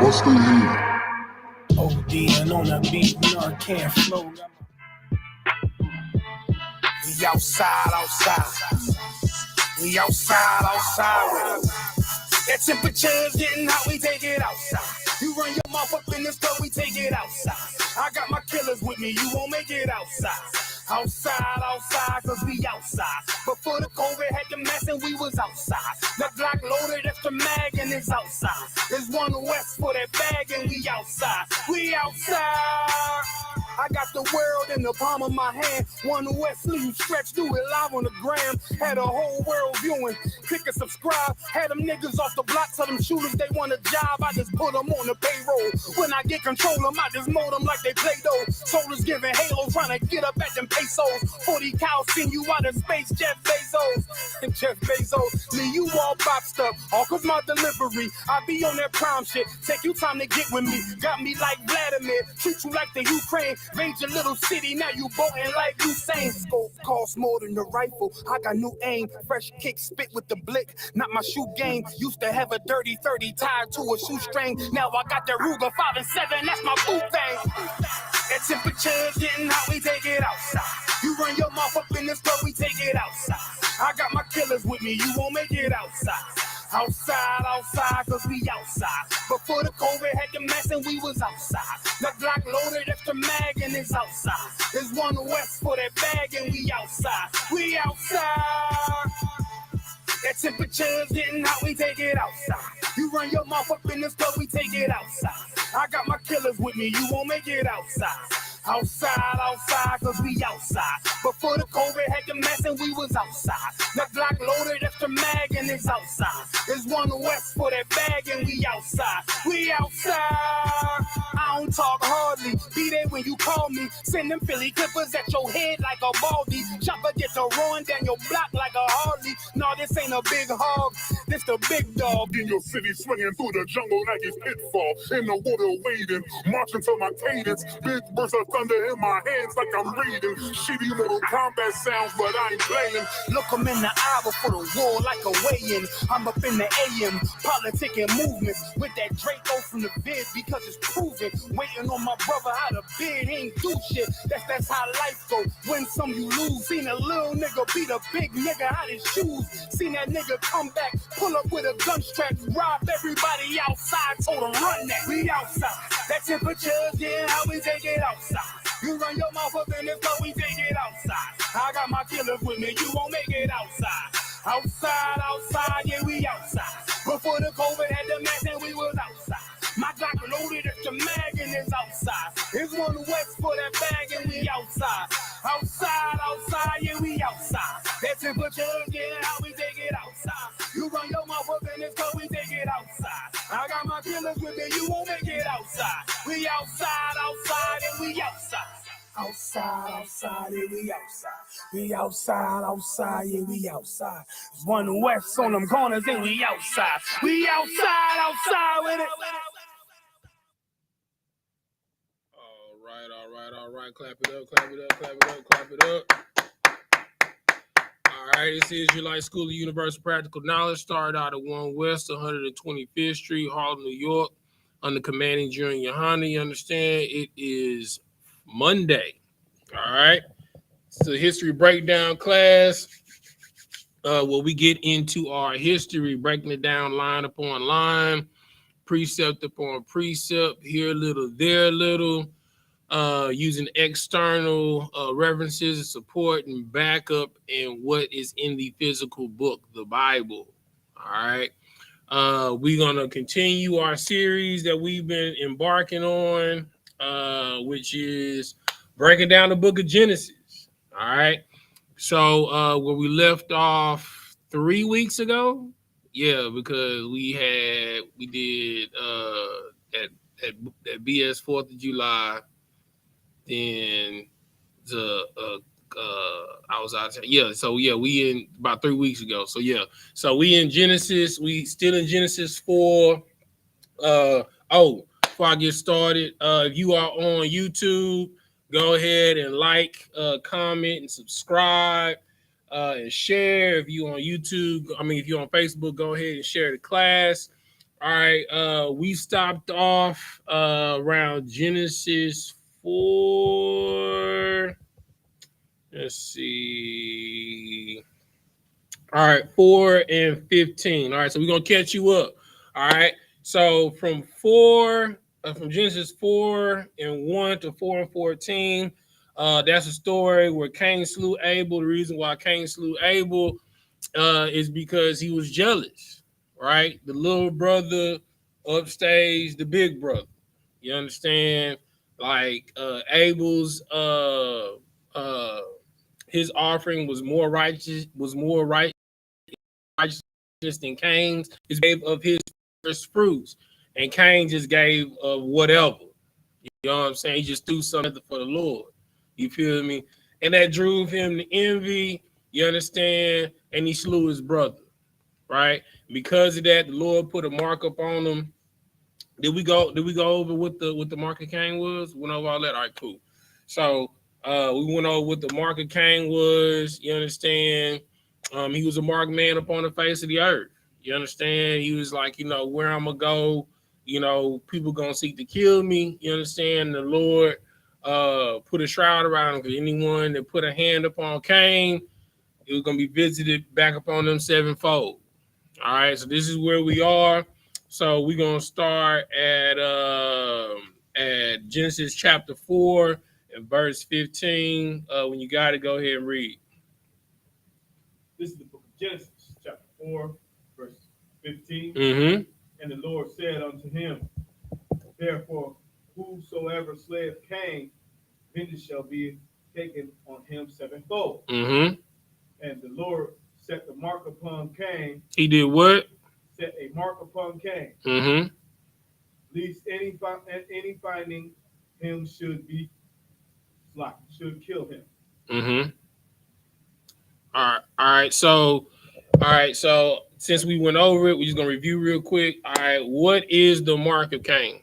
What's the heat? ODing on the beat, we on can't flow. We outside. We outside with it. That temperature's getting hot, we take it outside. You run your mouth up in this club, we take it outside. I got my killers with me, you won't make it outside. Outside, cause we outside. Before the COVID had the mess and we was outside. The Glock loaded extra mag and it's outside. There's one west for that bag and we outside. We outside. I got the world in the palm of my hand. One West leave stretch, do it live on the gram. Had a whole world viewing. Click and subscribe. Had them niggas off the block, tell them shooters they want a job. I just put them on the payroll. When I get control them, I just mold them like they Play-Doh. Soldiers giving Halo, trying to get up at them pesos. 40 cows send you out of space, Jeff Bezos. And Jeff Bezos, leave you all boxed up. All cause my delivery. I be on that prime shit. Take you time to get with me. Got me like Vladimir. Treat you like the Ukraine. Raid your little city, now you boating like Usain. Scope costs more than the rifle. I got new aim, fresh kick, spit with the blick. Not my shoe game. Used to have a dirty 30 tied to a shoestring. Now I got the Ruger 5 and 7. That's my boot thing. That temperature's getting hot, we take it outside. You run your mouth up in this club, we take it outside. I got my killers with me, you won't make it outside. Outside, cause we outside. Before the COVID had the mess and we was outside. The Glock loaded extra mag and it's outside. There's one west for that bag and we outside. We outside. That temperature's getting hot, we take it outside. You run your mouth up in this club, we take it outside. I got my killers with me, you won't make it outside. Outside, cause we outside. Before the COVID had the mess and we was outside. The Glock loaded extra mag and it's outside. There's one west for that bag and we outside. We outside. I don't talk hardly. Be there when you call me. Send them Philly clippers at your head like a baldy. Chopper get to run down your block like a Harley. No, this ain't a big hog. This the big dog. In your city, swinging through the jungle like it's pitfall. In the water wading, marching to my cadence. Big bursts of thunder in my hands like I'm reading. Shitty little combat sounds, but I ain't playing. Look 'em in the eye before the war like a weigh-in. I'm up in the AM, politicking movements with that Draco from the vid because it's proven. Waiting on my brother how to bid, he ain't do shit. That's how life go. Win some, you lose. Seen a little nigga beat a big nigga out his shoes. Seen that nigga come back, pull up with a gun strap, rob everybody outside, told him run that. We outside. That temperature's getting how we take it outside. You run your mouth up in this club, we take it outside. I got my killers with me, you won't make it outside. Outside, yeah, we outside. Before the COVID had the mess and we was outside. My Glock loaded extra mag and it's outside. There's one west for that bag and we outside. Outside, yeah, we outside. That temperature, yeah, how we take it outside. You run your mouth up in this club, we take it outside. I got my killers with me, you won't make it outside. We outside, and we outside. Outside, yeah, we outside. We outside, yeah, we outside. There's one west on them corners and we outside. We outside with it. All right. Clap it up. All right, this is Israelite School of Universal Practical Knowledge. Started out at 1 West, 125th Street, Harlem, New York, under commanding General YAHANNA. You understand? It is Monday. All right. It's a history breakdown class where we get into our history, breaking it down line upon line, precept upon precept, here a little, there a little. Using external references and support and backup and what is in the physical book, the Bible. All right. We're going to continue our series that we've been embarking on, which is breaking down the book of Genesis. All right. So where we left off 3 weeks ago. Yeah, because we did at BS 4th of July. Then I was out of town. Yeah, so yeah, we in about 3 weeks ago. So yeah, so we in Genesis. We still in Genesis 4. Before I get started, if you are on YouTube, go ahead and like, comment, and subscribe, and share. If you on YouTube, if you're on Facebook, go ahead and share the class. All right, we stopped off around Genesis 4. Let's see. All right, 4 and 15. All right, so we're gonna catch you up. All right. So from Genesis 4 and 1 to 4 and 14, that's a story where Cain slew Abel. The reason why Cain slew Abel is because he was jealous, right? The little brother upstaged the big brother. You understand? Like Abel's his offering was more righteous than Cain's. He gave of his first fruits, and Cain just gave of whatever. You know what I'm saying? He just threw something for the Lord. You feel me? And that drove him to envy. You understand? And he slew his brother, right? Because of that, the Lord put a mark up on him. Did we go over what the mark of Cain was? Went over all that. All right, cool. So we went over what the mark of Cain was. You understand? He was a marked man upon the face of the earth. You understand? He was like, where I'm gonna go, people gonna seek to kill me. You understand? The Lord put a shroud around him, because anyone that put a hand upon Cain, it was gonna be visited back upon them sevenfold. All right, so this is where we are. So we're gonna start at Genesis chapter 4 and verse 15. When you got it, go ahead and read. This is the book of Genesis, chapter 4, verse 15. Mm-hmm. And the Lord said unto him, therefore, whosoever slayeth Cain, vengeance shall be taken on him sevenfold. Mm-hmm. And the Lord set the mark upon Cain. He did what? Set a mark upon Cain. Mm-hmm. Lest any finding him should be slain, should kill him. Mm-hmm. All right. So since we went over it, we're just gonna review real quick. All right, what is the mark of Cain?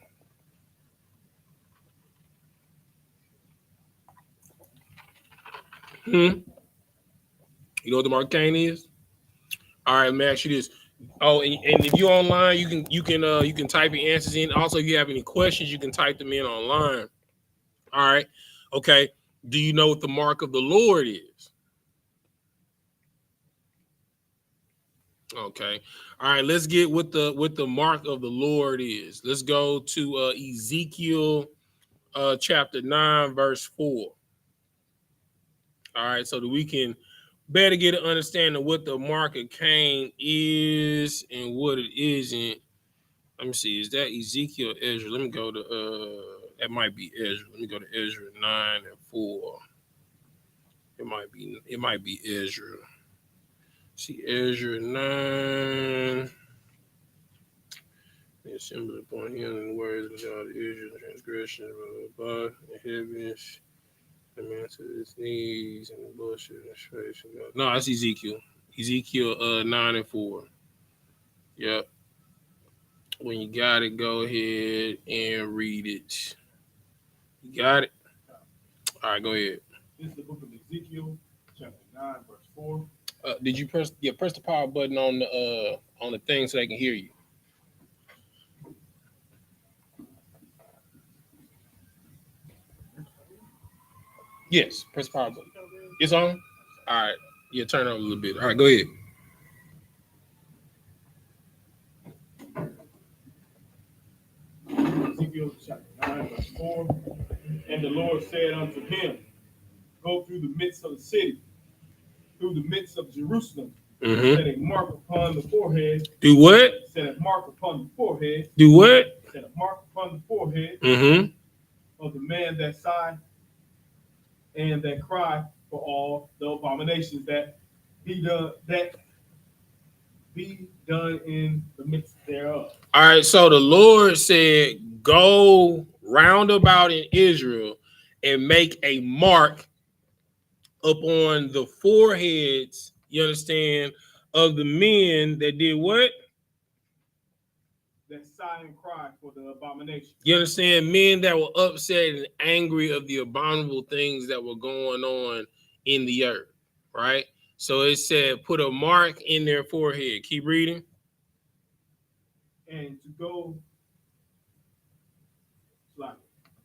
You know what the mark of Cain is? All right, let me ask you this. Oh, and if you're online, you can type your answers in. Also, if you have any questions, you can type them in online. All right. Okay. Do you know what the mark of the Lord is? Okay. All right. Let's get what the mark of the Lord is. Let's go to Ezekiel chapter 9, verse 4. All right. So that we can better get an understanding of what the mark of Cain is and what it isn't. Let me see. Is that Ezekiel or Ezra? Let me go to that might be Ezra. Let me go to Ezra 9 and 4. It might be Ezra. See Ezra 9. The assembly upon him and the words of God, Israel, transgression, blah, the heavens, the man to his knees, and the bullshit and face. No, that's Ezekiel. Ezekiel 9 and 4. Yep. When you got it, go ahead and read it. You got it? All right, go ahead. This is the book of Ezekiel, chapter 9, verse 4. Did you press the power button on the thing so they can hear you? Yes, press the power button. It's on? All right. Yeah, turn it on a little bit. All right, go ahead. Ezekiel chapter 9, verse 4. And the Lord said unto him, go through the midst of the city, through the midst of Jerusalem, set a mark upon the forehead. Do what? Set a mark upon the forehead. Do what? Set a mark upon the forehead of the man that sighed and that cried for all the abominations that be done in the midst thereof. All right, so the Lord said, go round about in Israel and make a mark upon the foreheads, you understand, of the men that did what? That sigh and cry for the abomination. You understand? Men that were upset and angry of the abominable things that were going on in the earth, right? So it said, put a mark in their forehead. Keep reading. and to go like,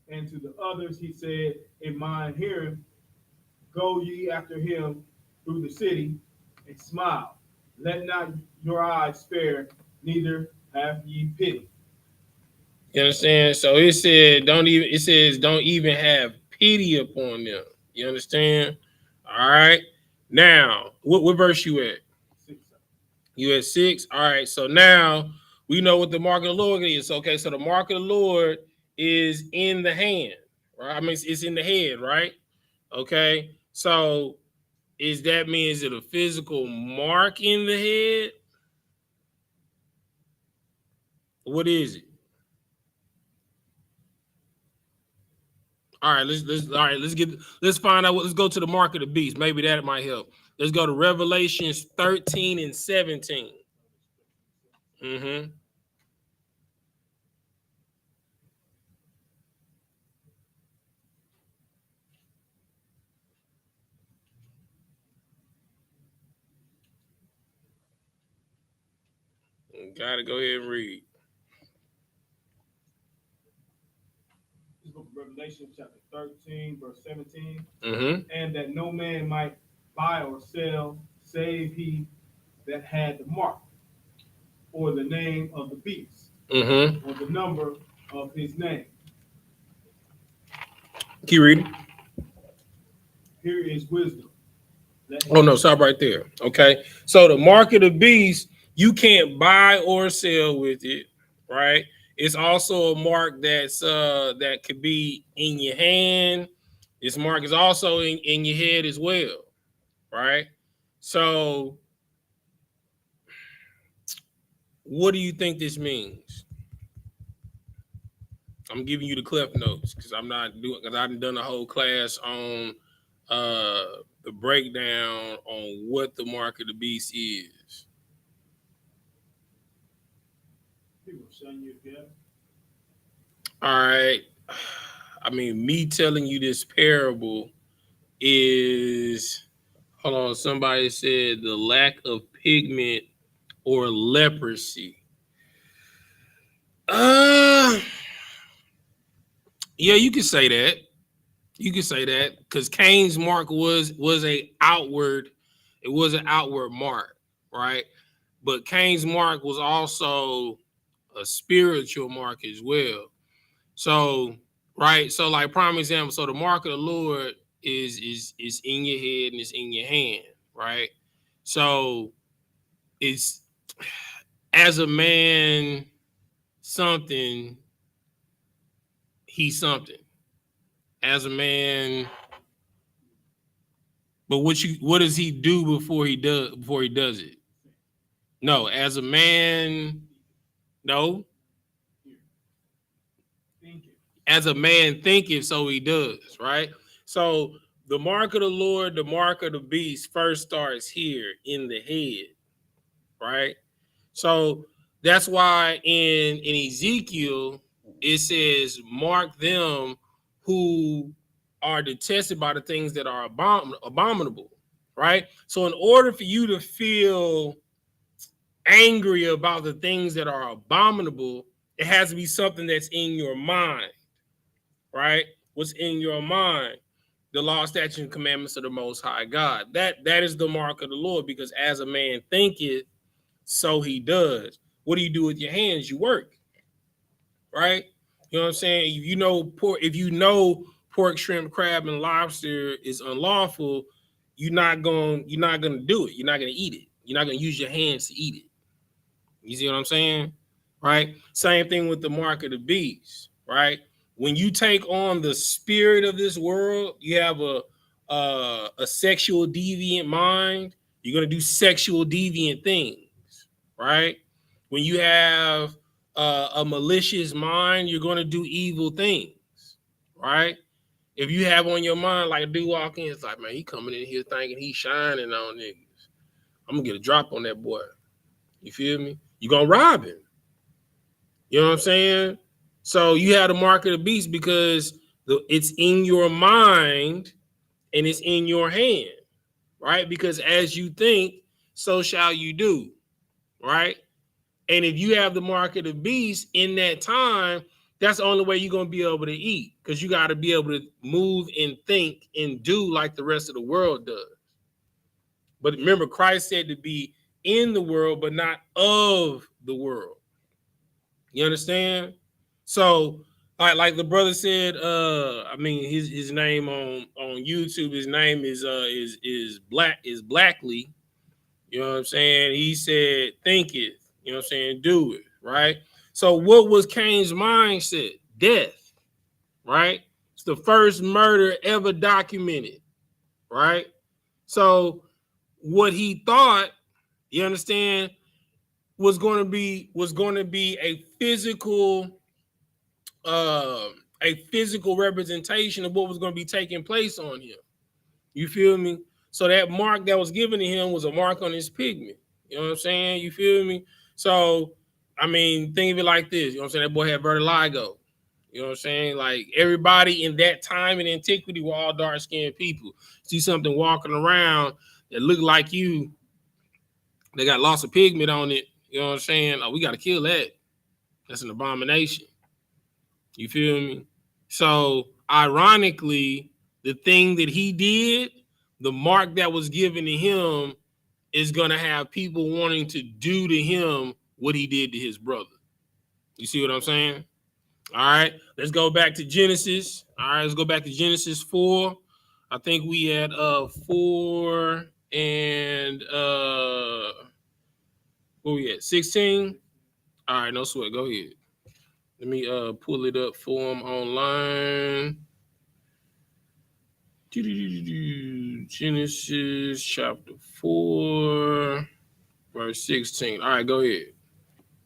and to the others he said in mine hearing, go ye after him through the city and smile. Let not your eyes spare, neither have ye pity. You understand? So it said, don't even, it says, don't even have pity upon them. You understand? All right. Now, what verse you at? 6. You at 6? All right. So now we know what the mark of the Lord is. Okay. So the mark of the Lord is in the hand, right? I mean, it's in the head, right? Okay. So is that mean, is it a physical mark in the head? What is it? All right, let's find out. Let's go to the mark of the beast. Maybe that might help. Let's go to Revelations 13 and 17. Mm-hmm. Gotta go ahead and read. This book of Revelation, chapter 13, verse 17. Mm-hmm. And that no man might buy or sell, save he that had the mark, or the name of the beast, Mm-hmm. or the number of his name. Keep reading. Here is wisdom. Oh no, stop right there. Okay. So the mark of the beast, you can't buy or sell with it, right? It's also a mark that's that could be in your hand. This mark is also in your head as well, right? So what do you think this means? I'm giving you the cliff notes because I'm not doing, because I haven't done a whole class on the breakdown on what the mark of the beast is. All right. I mean, me telling you this parable is, hold on, somebody said the lack of pigment or leprosy. Yeah, you can say that. You can say that because Cain's mark was a outward, it was an outward mark, right? But Cain's mark was also a spiritual mark as well. So, right, so like prime example, so the mark of the Lord is in your head and it's in your hand, right? So it's as a man something, he's something. As a man, but what does he do before he does it? No, as a man, no. As a man thinketh, so he does, right? So the mark of the Lord, the mark of the beast first starts here in the head, right? So that's why in Ezekiel, it says, mark them who are detested by the things that are abominable, right? So in order for you to feel angry about the things that are abominable, it has to be something that's in your mind, right? What's in your mind? The law, statutes, and commandments of the Most High God. That is the mark of the Lord, because as a man thinketh, so he does. What do you do with your hands? You work, right? You know what I'm saying? If you know pork, shrimp, crab, and lobster is unlawful, you're not gonna do it. You're not gonna eat it. You're not gonna use your hands to eat it. You see what I'm saying? Right? Same thing with the mark of the beast, right? When you take on the spirit of this world, you have a sexual deviant mind, you're gonna do sexual deviant things, right? When you have a malicious mind, you're gonna do evil things, right? If you have on your mind, like a dude walk in, it's like, man, he coming in here thinking he's shining on niggas. I'm gonna get a drop on that boy. You feel me? You're gonna rob him. You know what I'm saying? So you have the mark of the beast because it's in your mind and it's in your hand, right? Because as you think, so shall you do, right? And if you have the mark of the beast in that time, that's the only way you're going to be able to eat, because you got to be able to move and think and do like the rest of the world does. But remember, Christ said to be in the world, but not of the world. You understand? So, like the brother said, I mean, his name on YouTube, his name is Blackly. You know what I'm saying? He said, think it. You know what I'm saying? Do it. Right? So what was Cain's mindset? Death. Right? It's the first murder ever documented. Right? So what he thought, you understand, was going to be a physical representation of what was going to be taking place on him. You feel me? So that mark that was given to him was a mark on his pigment. You know what I'm saying? You feel me? So, I mean, think of it like this. You know what I'm saying? That boy had vertigo. You know what I'm saying? Like, everybody in that time in antiquity were all dark-skinned people. See something walking around that looked like you, they got lots of pigment on it. You know what I'm saying? Oh, we got to kill that. That's an abomination. You feel me? So, ironically, the thing that he did, the mark that was given to him, is going to have people wanting to do to him what he did to his brother. You see what I'm saying? All right, let's go back to Genesis. All right, let's go back to Genesis 4. I think we had 4 and what we at? 16. All right, no sweat. Go ahead. Let me pull it up for him online. Genesis chapter 4, verse 16. All right, go ahead.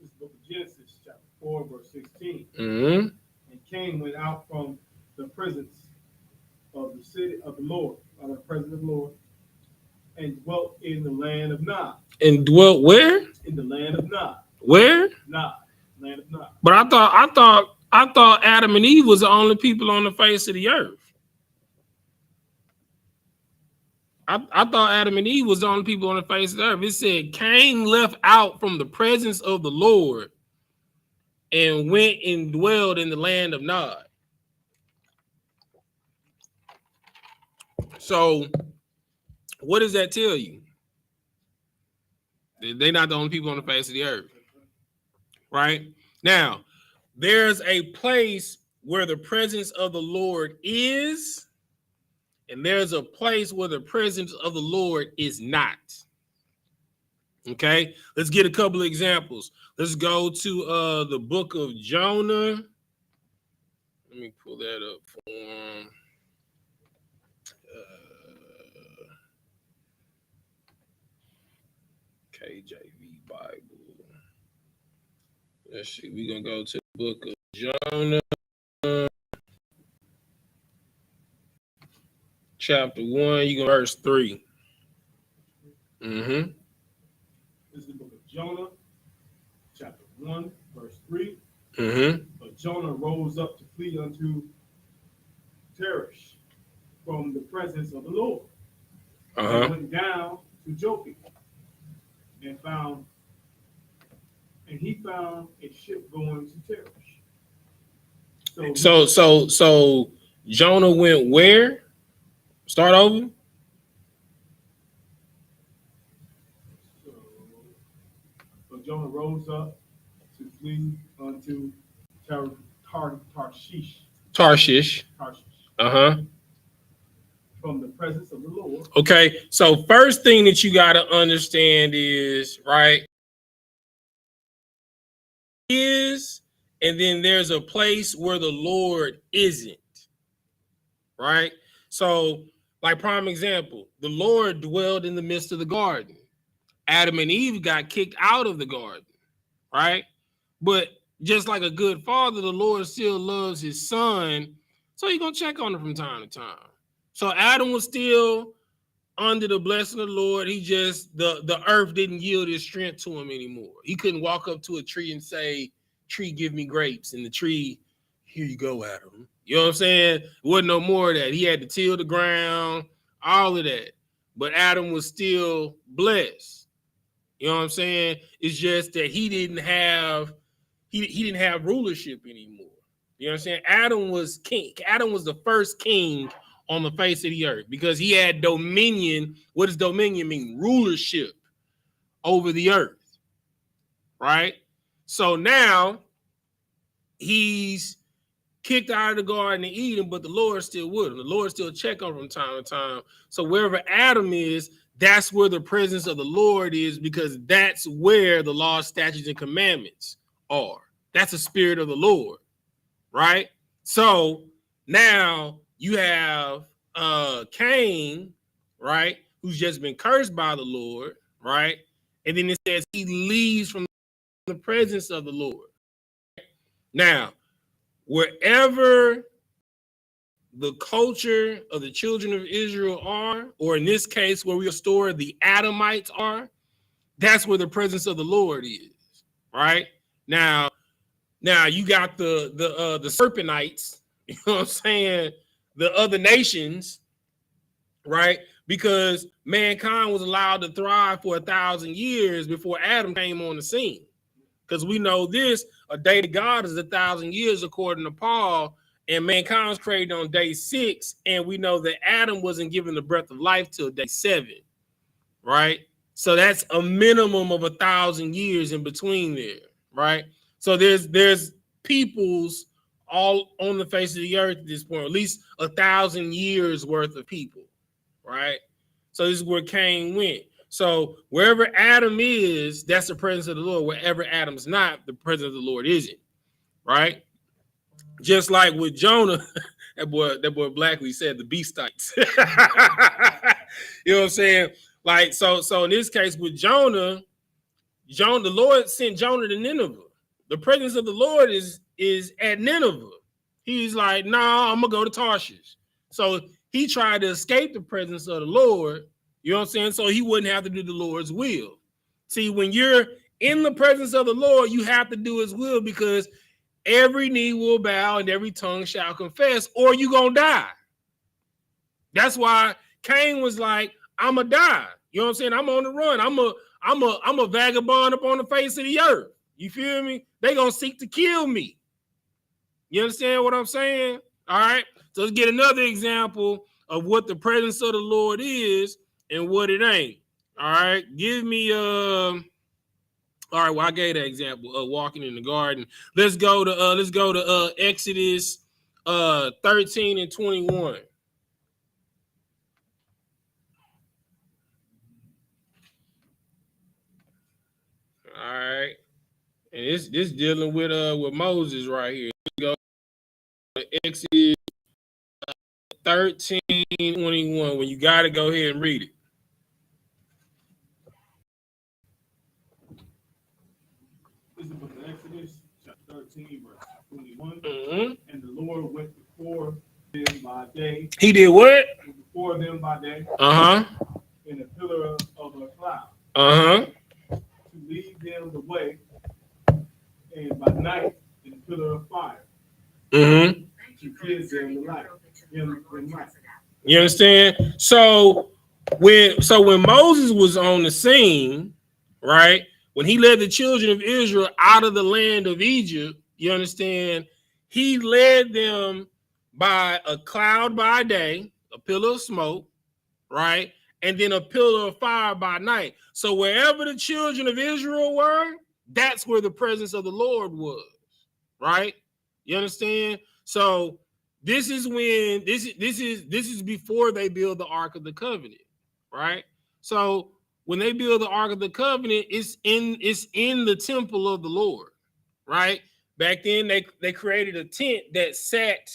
This book of Genesis, chapter 4, verse 16. Mm-hmm. And Cain went out from the presence of the city of the Lord, out of the presence of the Lord, and dwelt in the land of Nod. And dwelt where? In the land of Nod. Where? Nod. Land of Nod. But I thought Adam and Eve was the only people on the face of the earth. I thought Adam and Eve was the only people on the face of the earth. It said Cain left out from the presence of the Lord and went and dwelled in the land of Nod. So what does that tell you? They're not the only people on the face of the earth. Right? Now, there's a place where the presence of the Lord is, and there's a place where the presence of the Lord is not. Okay, let's get a couple of examples. Let's go to the book of Jonah. Let me pull that up for him. KJV Bible. Let's see. We're going to go to the book of Jonah. Chapter 1, you go verse 3. Mm-hmm. This is the book of Jonah, chapter 1, verse 3. Mm-hmm. But Jonah rose up to flee unto Tarshish from the presence of the Lord. And went down to Joppa and he found a ship going to Tarshish. So Jonah went where? Start over. So Jonah rose up to flee unto Tarshish. Tarshish. From the presence of the Lord. Okay, so first thing that you got to understand is, right, and then there's a place where the Lord isn't, right? So, like prime example, the Lord dwelled in the midst of the garden. Adam and Eve got kicked out of the garden, right? But just like a good father, the Lord still loves his son, so he's going to check on him from time to time. So Adam was still under the blessing of the Lord. He just, the earth didn't yield his strength to him anymore. He couldn't walk up to a tree and say, tree, give me grapes. And the tree, here you go, Adam. You know what I'm saying? It wasn't no more of that. He had to till the ground, all of that. But Adam was still blessed. You know what I'm saying? It's just that he didn't have rulership anymore. You know what I'm saying? Adam was king. Adam was the first king on the face of the earth because he had dominion. What does dominion mean? Rulership over the earth, right? So now he's kicked out of the Garden of Eden, but the Lord still with him. The Lord still check on him from time to time. So wherever Adam is, that's where the presence of the Lord is, because that's where the law, statutes, and commandments are. That's the spirit of the Lord, right? So now you have Cain, right, who's just been cursed by the Lord, right? And then it says he leaves from the presence of the Lord. Now, wherever the culture of the children of Israel are, or in this case, where we restore the Adamites are, that's where the presence of the Lord is, right? Now you got the Serpentites, you know what I'm saying, the other nations, right? Because mankind was allowed to thrive for 1,000 years before Adam came on the scene. Because we know this, a day to God is 1,000 years, according to Paul, and mankind was created on day 6, and we know that Adam wasn't given the breath of life till day 7, right? So that's a minimum of 1,000 years in between there, right? So there's peoples all on the face of the earth at this point, at least 1,000 years worth of people, right? So this is where Cain went. So wherever Adam is, that's the presence of the Lord. Wherever Adam's not, the presence of the Lord isn't, right? Just like with Jonah, that boy Blackley said the beastites. You know what I'm saying? Like, so in this case with Jonah, the Lord sent Jonah to Nineveh. The presence of the Lord is at Nineveh. He's like, nah, I'm gonna go to Tarshish. So he tried to escape the presence of the Lord, you know what I'm saying? So he wouldn't have to do the Lord's will. See, when you're in the presence of the Lord, you have to do his will, because every knee will bow and every tongue shall confess, or you're gonna die. That's why Cain was like, I'm gonna die. You know what I'm saying? I'm on the run. I'm a vagabond up on the face of the earth. You feel me? They gonna seek to kill me. You understand what I'm saying? All right. So let's get another example of what the presence of the Lord is and what it ain't. All right. Give me all right, well, I gave that example of walking in the garden. Let's go to Exodus 13 and 21. All right. And this dealing with Moses right here. Let's go to Exodus 13, 21. When you got to go ahead and read it. This is the book of Exodus, chapter 13, verse 21. Mm-hmm. And the Lord went before them by day. He did what? Before them by day. Uh-huh. In a pillar of a cloud. Uh-huh. To lead them the way. And by night, in a pillar of fire. Mm-hmm. To give them the light. You understand? So when Moses was on the scene, right? When he led the children of Israel out of the land of Egypt, you understand, he led them by a cloud by day, a pillar of smoke, right? And then a pillar of fire by night. So wherever the children of Israel were, that's where the presence of the Lord was, right? You understand? So this is when this is before they build the Ark of the Covenant, right? So when they build the Ark of the Covenant, it's in the temple of the Lord, right? Back then they created a tent that sat,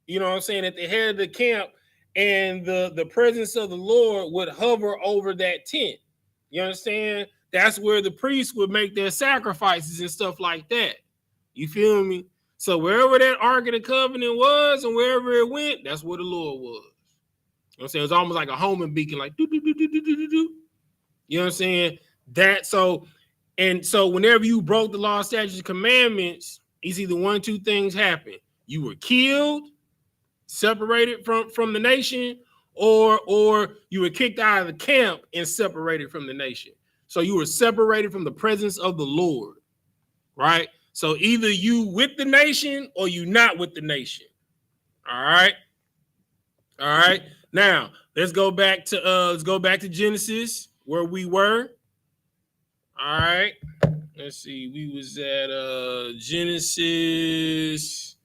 you know what I'm saying, at the head of the camp, and the presence of the Lord would hover over that tent. You understand? That's where the priests would make their sacrifices and stuff like that. You feel me? So wherever that Ark of the Covenant was and wherever it went, that's where the Lord was. You know what I'm saying? It was almost like a homing beacon, like do do do do do do do. You know what I'm saying? So whenever you broke the law, statutes, and commandments, it's either one or two things happen. You were killed, separated from the nation, or you were kicked out of the camp and separated from the nation. So you were separated from the presence of the Lord, right? So either you with the nation or you not with the nation. All right. All right. Now let's go back to Genesis where we were. All right. Let's see. We was at Genesis.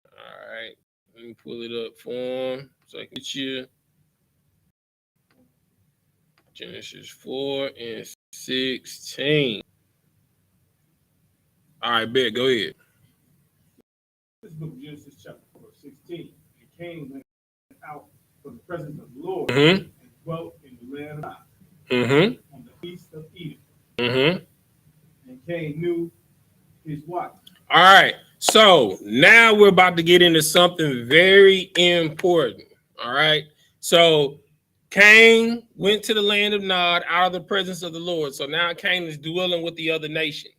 All right. Let me pull it up for him so I can get you. Genesis 4:16. All right, bet. Go ahead. This book of Genesis chapter 4:16. And Cain went out from the presence of the Lord Mm-hmm. and dwelt in the land of Nod, Mm-hmm. on the east of Eden. Mm-hmm. And Cain knew his wife. All right. So now we're about to get into something very important. All right. So Cain went to the land of Nod out of the presence of the Lord. So now Cain is dwelling with the other nations.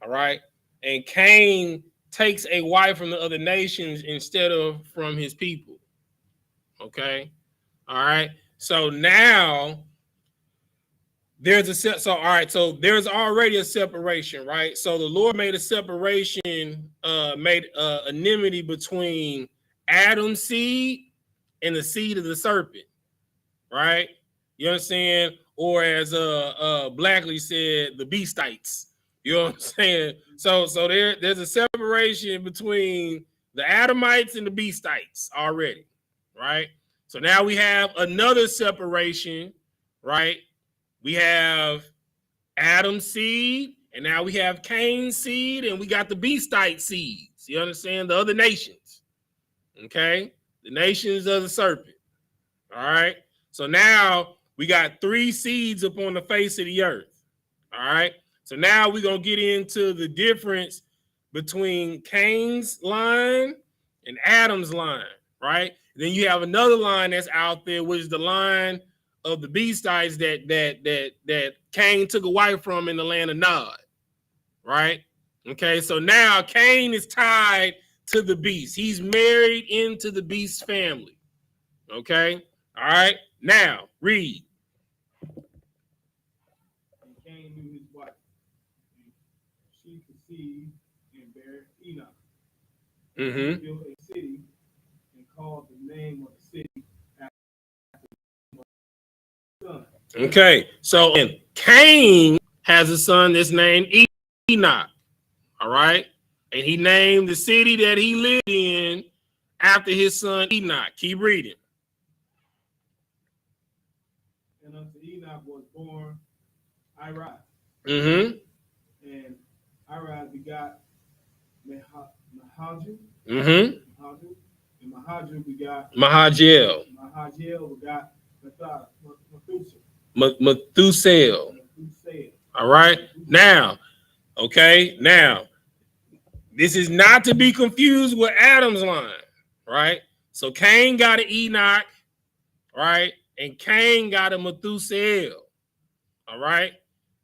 All right. And Cain takes a wife from the other nations instead of from his people. Okay. All right. So now there's there's already a separation, right? So the Lord made a separation, made enmity between Adam's seed and the seed of the serpent, right? You understand? Or as Blackley said, the beastites. You know what I'm saying? So there's a separation between the Adamites and the beastites already, right? So now we have another separation, right? We have Adam's seed, and now we have Cain's seed, and we got the beastite seeds. You understand? The other nations. Okay? The nations of the serpent. All right. So now we got 3 seeds upon the face of the earth. All right. So now we're going to get into the difference between Cain's line and Adam's line, right? Then you have another line that's out there, which is the line of the beastites that Cain took a wife from in the land of Nod, right? Okay, so now Cain is tied to the beast. He's married into the beast family. Okay, all right. Now read. And Cain knew his wife. And she conceived and bare Enoch. Mm-hmm. He built a city and called the name of the city after his son. Okay, so and Cain has a son that's named Enoch. All right, and he named the city that he lived in after his son Enoch. Keep reading. And unto Enoch was born I.S.U.P.K. Mm-hmm. And I.S.U.P.K begot Mahaju. Mm-hmm. And Mahaju begot Mahajiel. Mahajiel begot Methuselah. All right. Now, okay. Now, this is not to be confused with Adam's line, right? So Cain got an Enoch, right? And Cain got a Methuselah. All right.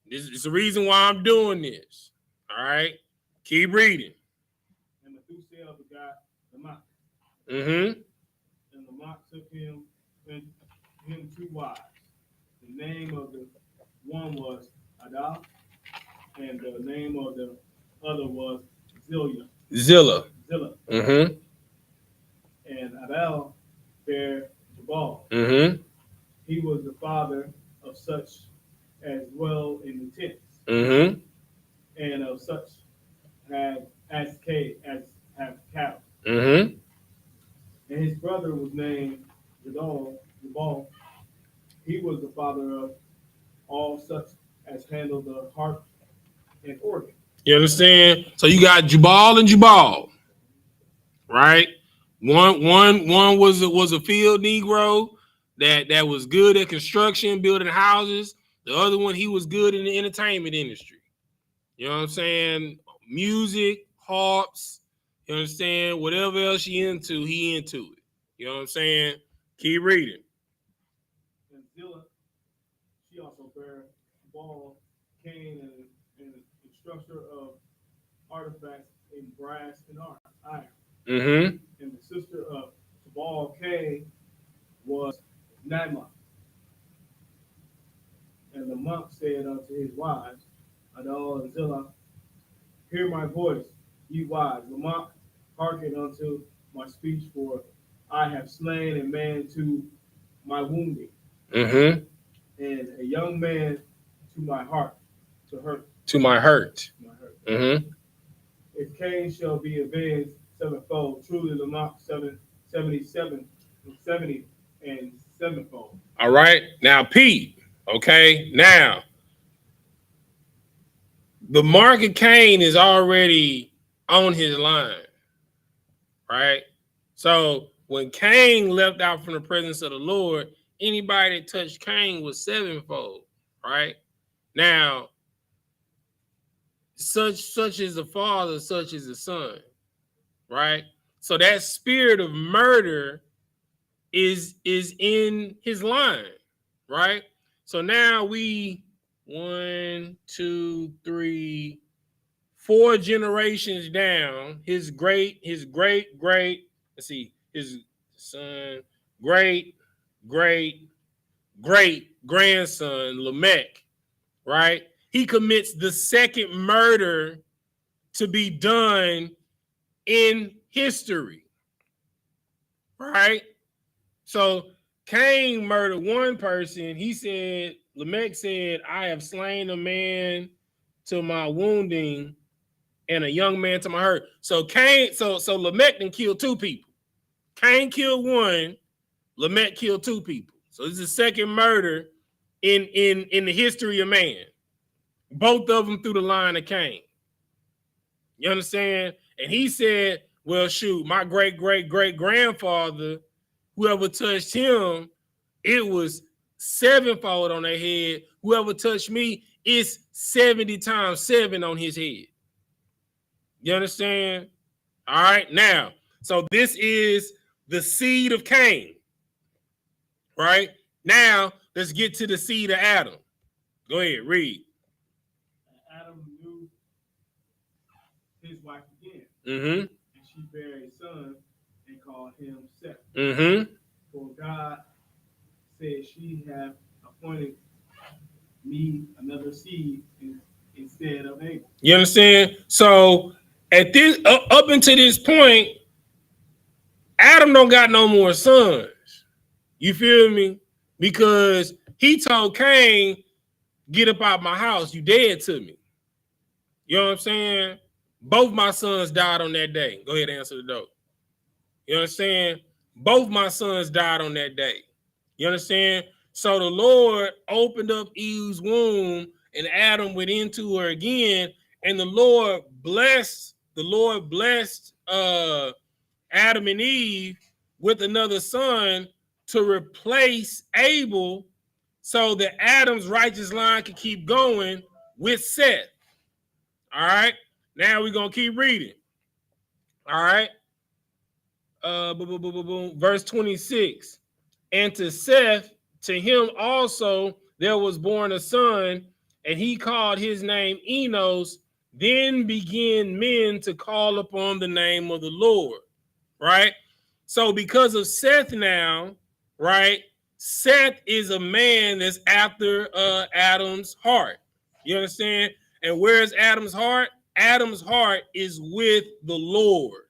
This is the reason why I'm doing this. All right. Keep reading. And Methuselah begot Lamech. Mm-hmm. And Lamech took him 2 wives. The name of the one was Adah, and the name of the other was Zillah. Mm-hmm. And Adah bare Jabal. Mm-hmm. He was the father of such as dwell in the tents, Mm-hmm. and of such as have cattle. Mm-hmm. And his brother was named Jabal. He was the father of all such as handle the harp and organ. You understand? So you got Jubal and Jubal, right? One was a field Negro that was good at construction, building houses. The other one, he was good in the entertainment industry. You know what I'm saying? Music, harps, you understand? Whatever else he into it. You know what I'm saying? Keep reading. And Zillah, she also bare Jabal, Cain, and instructor of artifacts in brass and iron. Mm-hmm. And the sister of Jabal Cain was Naamah. And the monk said unto his wives, Adal and Zillah, hear my voice, ye wives. Lamech, hearken unto my speech, for I have slain a man to my wounding, and a young man to my heart, to hurt. To my hurt. If Cain shall be avenged sevenfold, truly Lamech 70 and sevenfold. All right. Now, Pete. Okay. Now, the mark of Cain is already on his line. Right. So when Cain left out from the presence of the Lord, anybody that touched Cain was sevenfold. Right. Now, such is the father, such is the son. Right. So that spirit of murder is in his line. Right. So now we 1, 2, 3, 4 generations down, his great, let's see, his son, great grandson, Lamech, right? He commits the second murder to be done in history, right? So Cain murdered one person. He said, Lamech said, I have slain a man to my wounding and a young man to my hurt. So Lamech then killed 2 people. Cain killed 1, Lamech killed 2 people. So this is the second murder in the history of man. Both of them through the line of Cain. You understand? And he said, well, shoot, my great-great-great-grandfather, whoever touched him, it was 7-fold on their head. Whoever touched me, it's 70 times 7 on his head. You understand? All right. Now, so this is the seed of Cain. Right? Now, let's get to the seed of Adam. Go ahead, read. Adam knew his wife again. And she bare a son and called him Seth. For God said, she hath appointed me another seed instead of Abel. You understand? So at this up until this point, Adam don't got no more sons. You feel me? Because he told Cain, get up out my house, you dead to me. You know what I'm saying? Both my sons died on that day. Go ahead and answer the door. You understand? Both my sons died on that day. You understand? So the Lord opened up Eve's womb and Adam went into her again. And the Lord blessed Adam and Eve with another son to replace Abel so that Adam's righteous line could keep going with Seth. All right. Now we're going to keep reading. All right. Verse 26. And to Seth, to him also there was born a son, and he called his name Enos. Then began men to call upon the name of the Lord. Right? So because of Seth now, right? Seth is a man that's after Adam's heart. You understand? And where's Adam's heart? Adam's heart is with the Lord.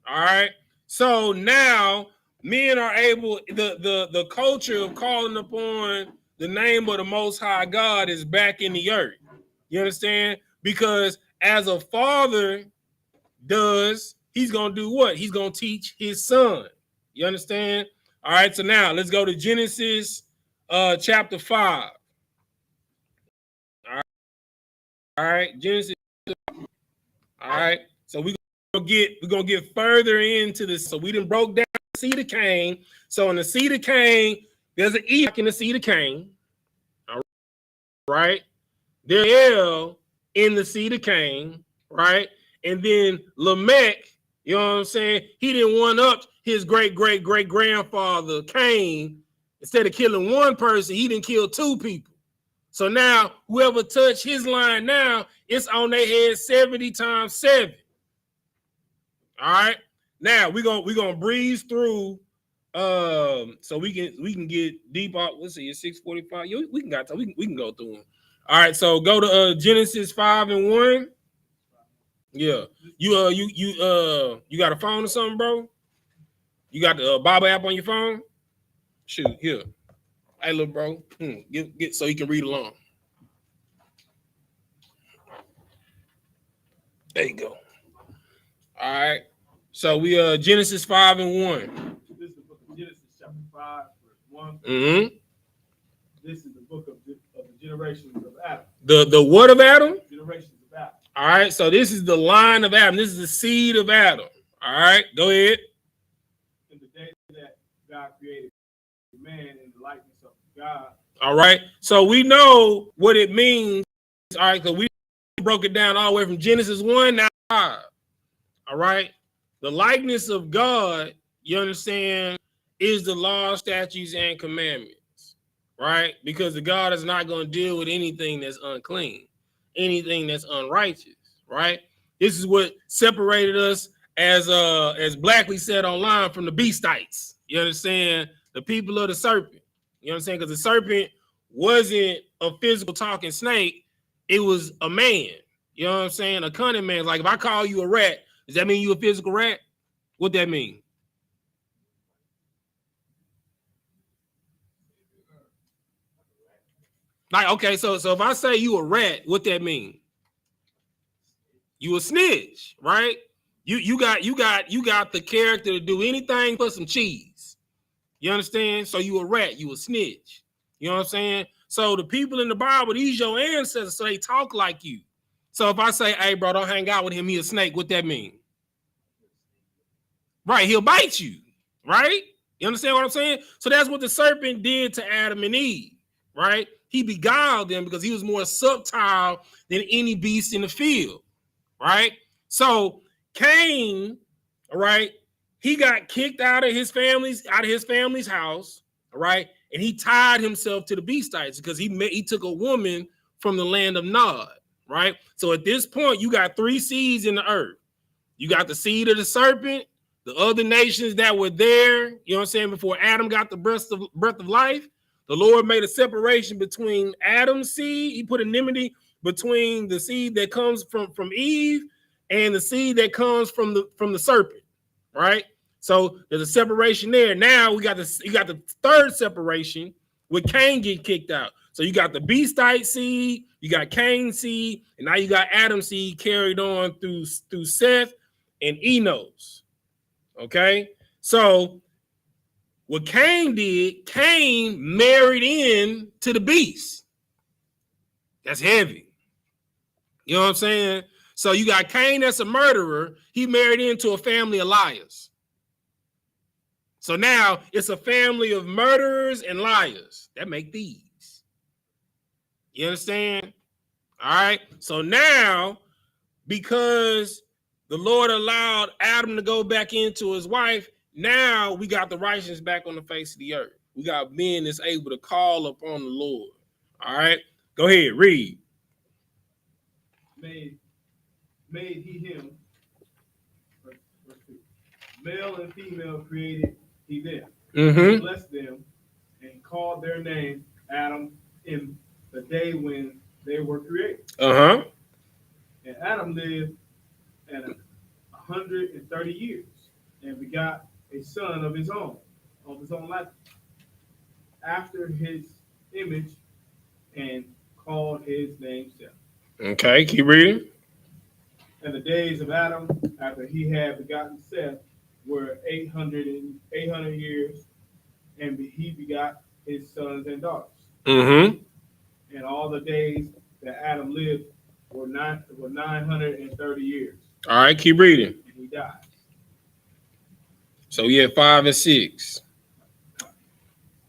All right. So now men are able, the culture of calling upon the name of the Most High God is back in the earth. You understand? Because as a father does, he's going to do what? He's going to teach his son. You understand? All right. So now let's go to Genesis chapter 5. All right. Genesis. All right. So we're gonna get further into this. So we done broke down the seed of Cain. So in the seed of Cain, there's an E in the seed of Cain. All right. There's in the seed of Cain, right? And then Lamech, you know what I'm saying? He didn't one up his great-great-great-grandfather Cain. Instead of killing one person, he didn't kill 2 people. So now whoever touched his line now, it's on their head 70 times 7. All right. Now we're gonna breeze through So we can get deep out. Let's see, it's 6:45. We can go through them. All right, so go to Genesis 5:1. Yeah, you got a phone or something, bro? You got the Bible app on your phone? Shoot, here. Hey, little bro, get so you can read along. There you go. All right. So we Genesis 5:1. This is the book of Genesis, chapter 5, verse 1. Mm-hmm. This is the book of the generations of Adam. The what of Adam? Generations of Adam. All right. So this is the line of Adam. This is the seed of Adam. All right. Go ahead. In the day that God created man in the likeness of God. All right. So we know what it means. All right. So we broke it down all the way from Genesis 1 now 5. All right. The likeness of God, you understand, is the law, statutes, and commandments, right? Because the God is not going to deal with anything that's unclean, anything that's unrighteous, right? This is what separated us, as Blackley said online, from the beastites. You understand? The people of the serpent. You know what I'm saying? Because the serpent wasn't a physical talking snake. It was a man. You know what I'm saying? A cunning man. Like if I call you a rat, does that mean you a physical rat? What that mean? Like, okay, so if I say you a rat, what that mean? You a snitch, right? You got the character to do anything but some cheese. You understand? So you a rat, you a snitch. You know what I'm saying? So the people in the Bible, these your ancestors, so they talk like you. So if I say, hey, bro, don't hang out with him, he a snake, what that mean? Right, he'll bite you, right? You understand what I'm saying? So that's what the serpent did to Adam and Eve, right? He beguiled them because he was more subtle than any beast in the field, right? So Cain, all right, he got kicked out of his family's house, all right, and he tied himself to the beastites because he took a woman from the land of Nod, right? So at this point, you got 3 seeds in the earth. You got the seed of the serpent, the other nations that were there, you know what I'm saying, before Adam got the breath of life. The Lord made a separation between Adam's seed. He put enmity between the seed that comes from Eve and the seed that comes from the serpent, right? So there's a separation there. Now you got the third separation with Cain get kicked out. So you got the beastite seed, you got Cain's seed, and now you got Adam's seed carried on through Seth and Enos. Okay, so what Cain did, Cain married in to the beast. That's heavy. You know what I'm saying? So you got Cain that's a murderer. He married into a family of liars. So now it's a family of murderers and liars that make thieves. You understand? All right. So now, because the Lord allowed Adam to go back into his wife, now we got the righteousness back on the face of the earth. We got men that's able to call upon the Lord. All right, go ahead, read. Made he him, verse 2. Male and female created he them. He blessed them and called their name Adam in the day when they were created. And Adam lived at 130 years and begot a son of his own life, after his image, and called his name Seth. Okay, keep reading. And the days of Adam after he had begotten Seth were 800 years, and he begot his sons and daughters. And all the days that Adam lived were 930 years. All right, keep reading. And he died. So we had 5 and 6.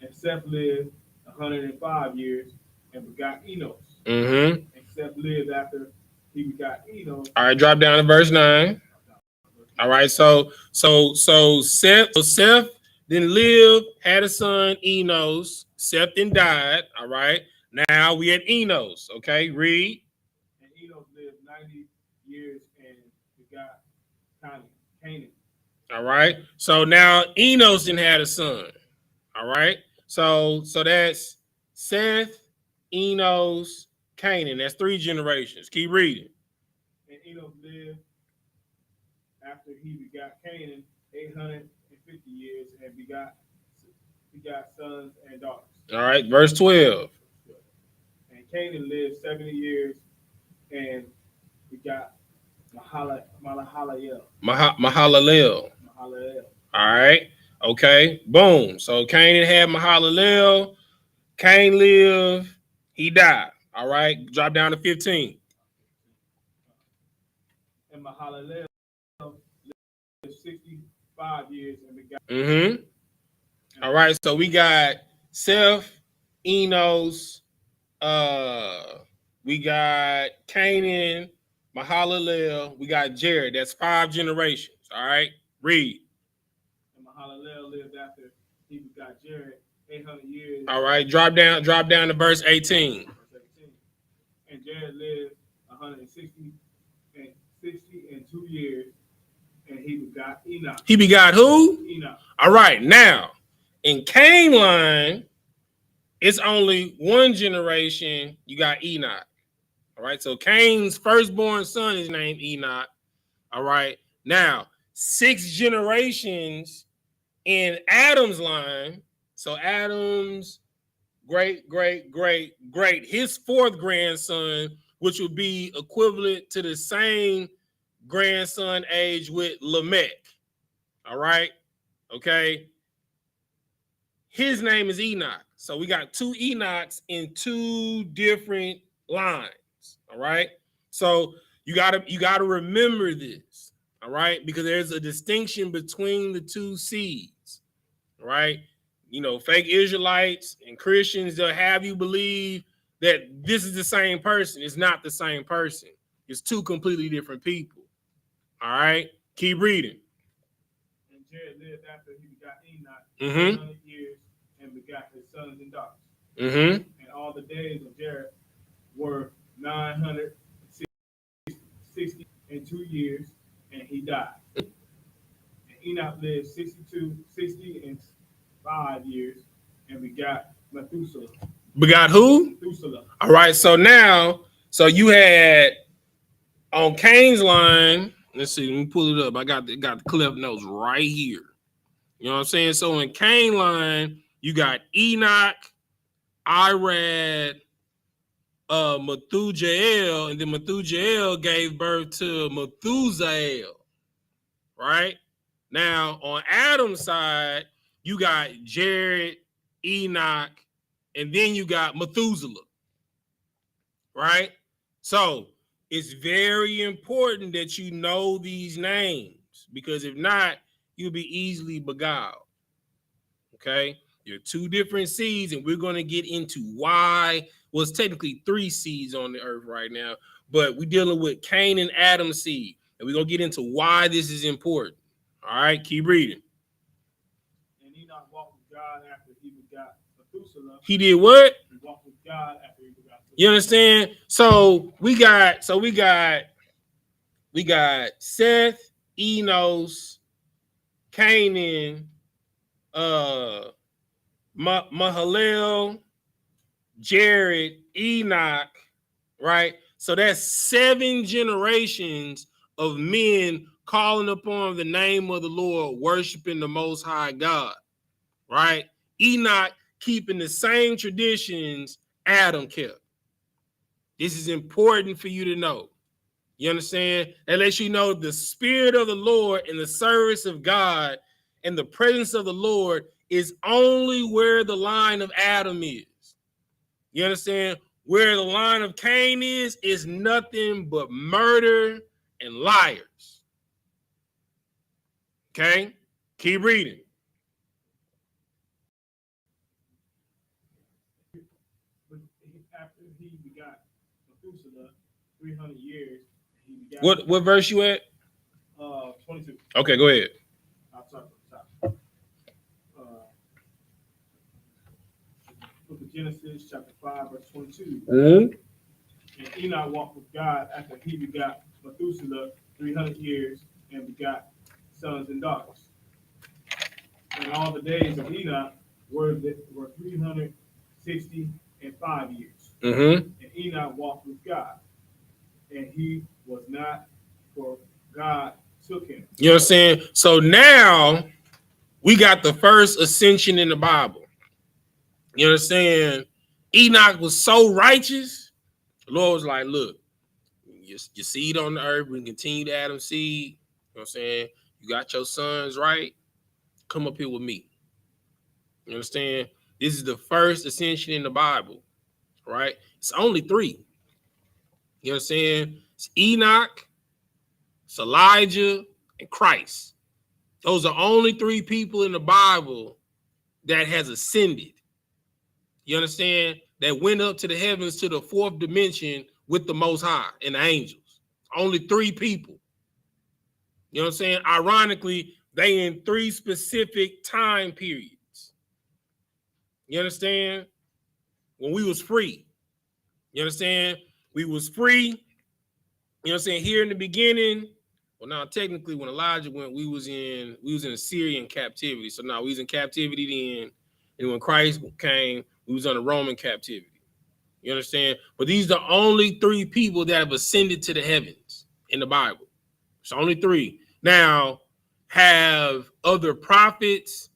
And Seth lived 105 years and begot Enos. And Seth lived after he begot Enos. All right, drop down to verse 9. All right, so Seth then lived, had a son, Enos. Seth then died. All right, now we had Enos. Okay, read. And Enos lived 90 years and begot Cain. All right. So now Enos didn't have a son. All right. So that's Seth, Enos, Canaan. That's 3 generations. Keep reading. And Enos lived after he begot Canaan 850 years and begot sons and daughters. All right. Verse 12. And Canaan lived 70 years and begot Mahalalel. Mahalalel. All right. Okay. Boom. So Canaan had Mahalalel. Cain lived. He died. All right. Drop down to 15. And Mahalalel lived 65 years and begot. All right. So we got Seth, Enos, we got Canaan, Mahalalel, we got Jared. That's 5 generations. All right. Read. And Mahalalel lived after he begot Jared 800 years. All right. Drop down to verse 18. And Jared lived 160 and 2 years, and he begot Enoch. He begot who? Enoch. All right. Now, in Cain line, it's only 1 generation. You got Enoch. All right. So Cain's firstborn son is named Enoch. All right. Now, 6 generations in Adam's line. So Adam's great, his 4th grandson, which would be equivalent to the same grandson age with Lamech. All right. Okay. His name is Enoch. So we got 2 Enochs in 2 different lines. All right. So you gotta remember this. All right, because there's a distinction between the 2 seeds. All right. You know, fake Israelites and Christians, they'll have you believe that this is the same person. It's not the same person. It's 2 completely different people. All right. Keep reading. And Jared lived after he begot Enoch 100 years and begot his sons and daughters. And all the days of Jared were 960 and 2 years, and he died. And Enoch lived 60 and 5 years, and begot Methuselah. Begot who? Methuselah. All right. So now, you had on Cain's line. Let's see. Let me pull it up. I got the clip notes right here. You know what I'm saying? So in Cain line, you got Enoch, Irad, Methujael, and then Methujael gave birth to Methusael. Right? Now on Adam's side, you got Jared, Enoch, and then you got Methuselah. Right? So it's very important that you know these names, because if not, you'll be easily beguiled. Okay? There are 2 different seeds, and we're going to get into why. Well, it's technically 3 seeds on the earth right now, but we're dealing with Cain and Adam's seed, and we're going to get into why this is important. All right, keep reading. And Enoch walked with God after he begot Methuselah. He did what? He walked with God after he begot Methuselah. You understand? So we got Seth, Enos, Canaan, Mahalalel, Jared, Enoch, right? So that's 7 generations of men calling upon the name of the Lord, worshiping the Most High God, right? Enoch keeping the same traditions Adam kept. This is important for you to know. You understand? That lets you know the spirit of the Lord and the service of God and the presence of the Lord is only where the line of Adam is. You understand? Where the line of Cain is nothing but murder and liars. Okay? Keep reading. After he begot Methuselah 300 years, he begot What verse you at? 22. Okay, go ahead. I'll start from the top. Book of Genesis, chapter 5, verse 22. And Enoch walked with God after he begot Methuselah 300 years and begot sons and daughters. And all the days of Enoch were 365 years. And Enoch walked with God, and he was not, for God took him. You know what I'm saying? So now we got the first ascension in the Bible. You understand? Enoch was so righteous. The Lord was like, look, your seed on the earth, we can continue to Adam's seed. You know what I'm saying? You got your sons right. Come up here with me. You understand? This is the first ascension in the Bible, right? It's only 3. You know what I'm saying? It's Enoch, it's Elijah, and Christ. Those are only 3 people in the Bible that has ascended. You understand? That went up to the heavens to the 4th dimension with the Most High and the angels. Only 3 people. You know what I'm saying? Ironically, they in 3 specific time periods. You understand? When we was free. You understand? We was free. You know what I'm saying? Here in the beginning. Well, now technically when Elijah went, we was in Assyrian captivity. So now we was in captivity then. And when Christ came, we was under Roman captivity. You understand? But these are the only 3 people that have ascended to the heavens in the Bible. It's only 3. Now, have other prophets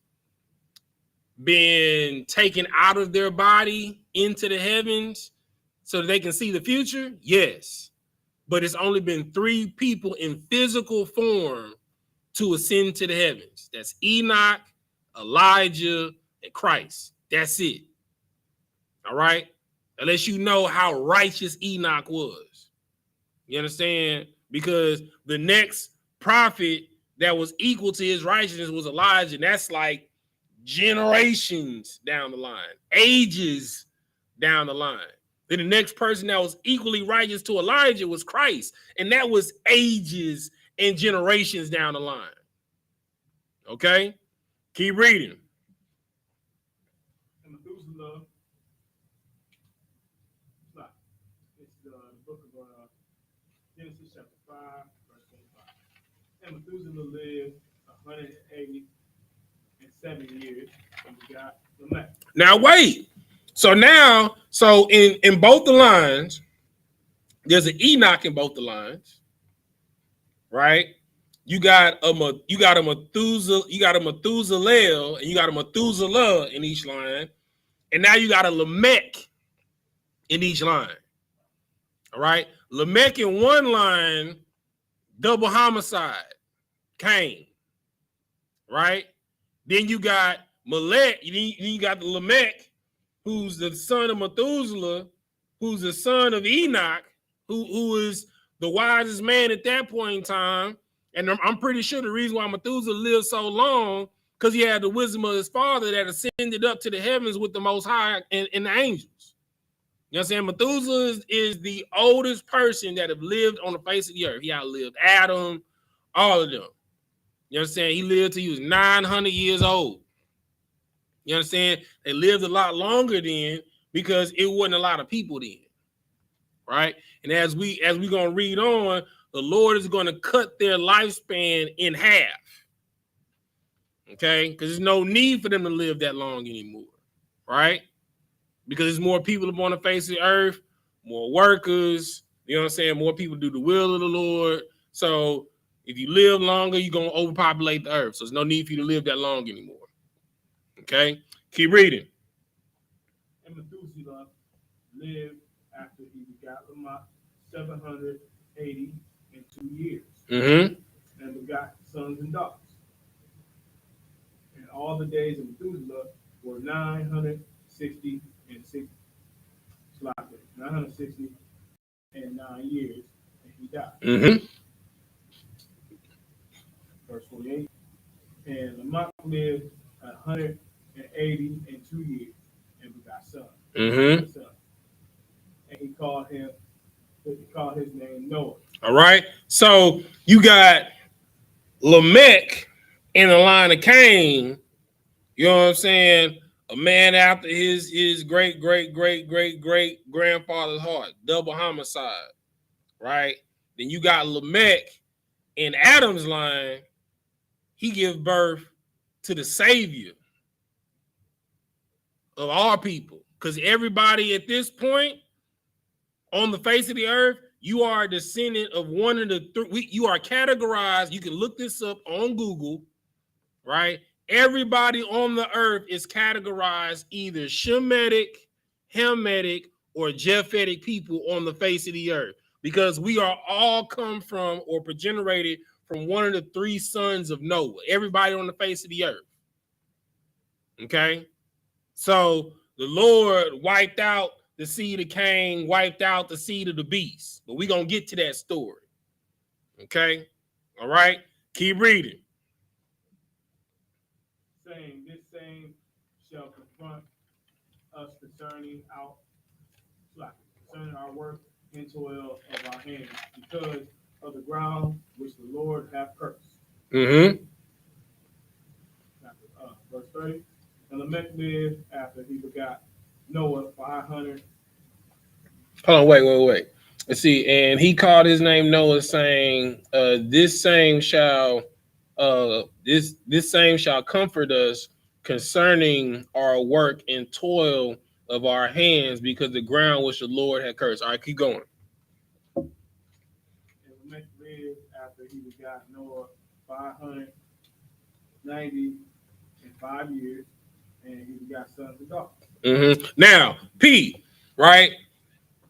been taken out of their body into the heavens so that they can see the future? Yes. But it's only been 3 people in physical form to ascend to the heavens. That's Enoch, Elijah, and Christ. That's it. All right? Unless you know how righteous Enoch was. You understand? Because the next prophet that was equal to his righteousness was Elijah. And that's like generations down the line, ages down the line. Then the next person that was equally righteous to Elijah was Christ. And that was ages and generations down the line. Okay? Keep reading. And Methuselah, it's the book of Genesis chapter 5, verse 25. And Methuselah lived 187 years and begot Lamech. Now wait. So in both the lines, there's an Enoch in both the lines, right? You got a Methuselah, you got a Methuselah, and you got a Methuselah in each line, and now you got a Lamech in each line. All right, Lamech in one line, double homicide, Cain, right? Then you got Melech, you got the Lamech, who's the son of Methuselah, who's the son of Enoch, who is the wisest man at that point in time. And I'm pretty sure the reason why Methuselah lived so long, because he had the wisdom of his father that ascended up to the heavens with the Most High and the angels. You know what I'm saying? Methuselah is the oldest person that have lived on the face of the earth. He outlived Adam, all of them. You know what I'm saying? He lived till he was 900 years old. You understand? They lived a lot longer then because it wasn't a lot of people then, right? And as we gonna read on, the Lord is going to cut their lifespan in half, okay? Because there's no need for them to live that long anymore, right? Because there's more people upon the face of the earth, more workers, you know what I'm saying? More people do the will of the Lord. So if you live longer, you're going to overpopulate the earth. So there's no need for you to live that long anymore. Okay? Keep reading. And Methuselah lived after he begot Lamech 782 years. And begot sons and daughters. And all the days of Methuselah were 960 and 9 years, and he died. Verse 48. And Lamech lived 182 years and begot sons. And he called his name Noah. All right. So you got Lamech in the line of Cain, you know what I'm saying? A man after his great grandfather's heart, double homicide, right? Then you got Lamech in Adam's line. He gives birth to the Savior of our people. Because everybody at this point on the face of the earth, you are a descendant of one of the three. You are categorized. You can look this up on Google, right? Everybody on the earth is categorized either Shemitic, Hamitic, or Japhetic people on the face of the earth, because we are all come from or progenerated from one of the three sons of Noah. Everybody on the face of the earth. Okay? So the Lord wiped out the seed of Cain, wiped out the seed of the beast. But we're going to get to that story. Okay? All right? Keep reading. Saying, this same shall confront us concerning our work and toil of our hands, because of the ground which the Lord hath cursed. Mm-hmm. Verse 30. And Lamech lived after he begot Noah 500. Hold on, wait. Let's see. And he called his name Noah, saying, this same shall comfort us concerning our work and toil of our hands, because the ground which the Lord had cursed. All right, keep going. And Lamech lived after he begot Noah 595 years, and he begot sons and daughters. Mm-hmm. Now, P, right?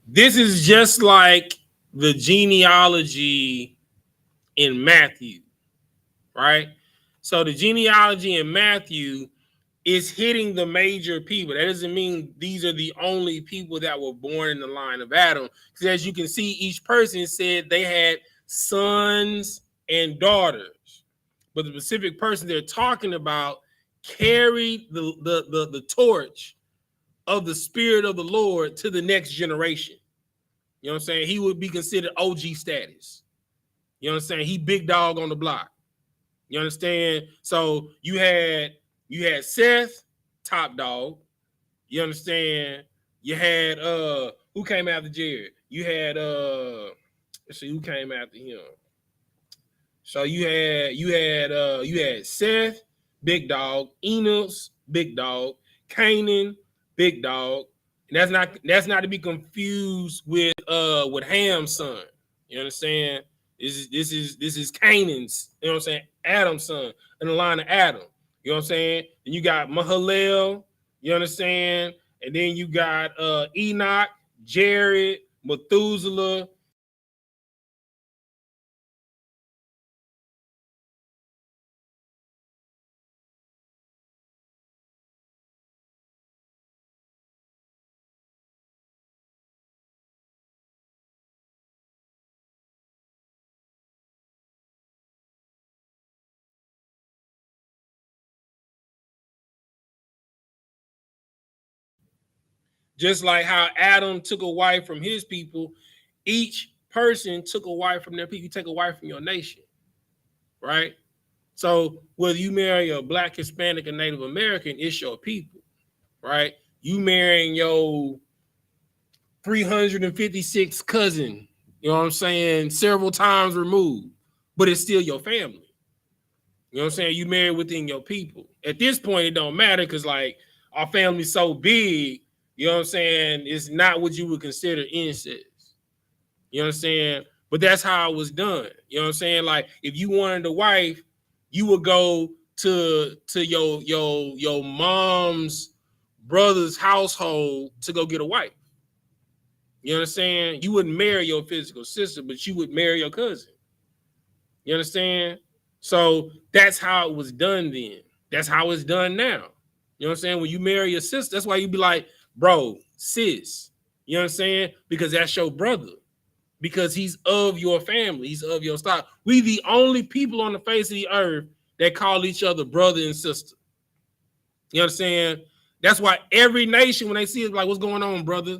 This is just like the genealogy in Matthew, right? So the genealogy in Matthew is hitting the major people. That doesn't mean these are the only people that were born in the line of Adam. Because as you can see, each person said they had sons and daughters. But the specific person they're talking about carried the torch of the Spirit of the Lord to the next generation. You know what I'm saying? He would be considered OG status. You know what I'm saying? He big dog on the block. You understand? So you had Seth, top dog. You understand? You had who came after Jared? You had let's see who came after him. So you had Seth, big dog, Enos, big dog, Canaan, big dog. And that's not to be confused with Ham's son. You understand? This is Canaan's, you know what I'm saying? Adam's son in the line of Adam. You know what I'm saying? And you got Mahalalel, you understand? And then you got Enoch, Jared, Methuselah. Just like how Adam took a wife from his people, each person took a wife from their people. You take a wife from your nation, right? So whether you marry a Black, Hispanic, or Native American, it's your people, right? You marrying your 356 cousin, you know what I'm saying, several times removed, but it's still your family. You know what I'm saying? You married within your people. At this point, it don't matter because, like, our family's so big, you know what I'm saying, it's not what you would consider incest. You know what I'm saying? But that's how it was done. You know what I'm saying? Like, if you wanted a wife, you would go to your mom's brother's household to go get a wife. You understand? You wouldn't marry your physical sister, but you would marry your cousin. You understand? So that's how it was done then. That's how it's done now. You know what I'm saying? When you marry your sister, that's why you be like, bro, sis. You know what I'm saying? Because that's your brother. Because he's of your family. He's of your stock. We the only people on the face of the earth that call each other brother and sister. You understand? That's why every nation, when they see it, like, what's going on, brother?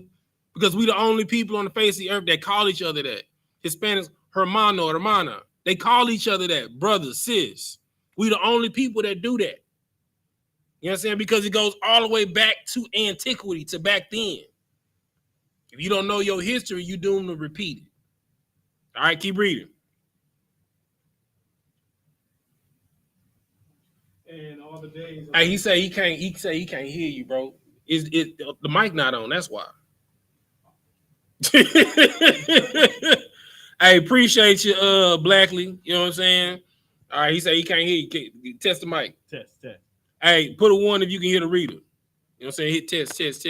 Because we the only people on the face of the earth that call each other that. Hispanics, hermano, hermana. They call each other that, brother, sis. We the only people that do that. You know what I'm saying? Because it goes all the way back to antiquity, to back then. If you don't know your history, you're doomed to repeat it. All right, keep reading. And all the days. Hey, he say he can't hear you, bro. Is it the mic not on? That's why. I appreciate you, Blackley. You know what I'm saying? All right, he said he can't hear you. Test the mic. Test. Hey, put a 1 if you can hear the reader. You know what I'm saying? Hit test. Test.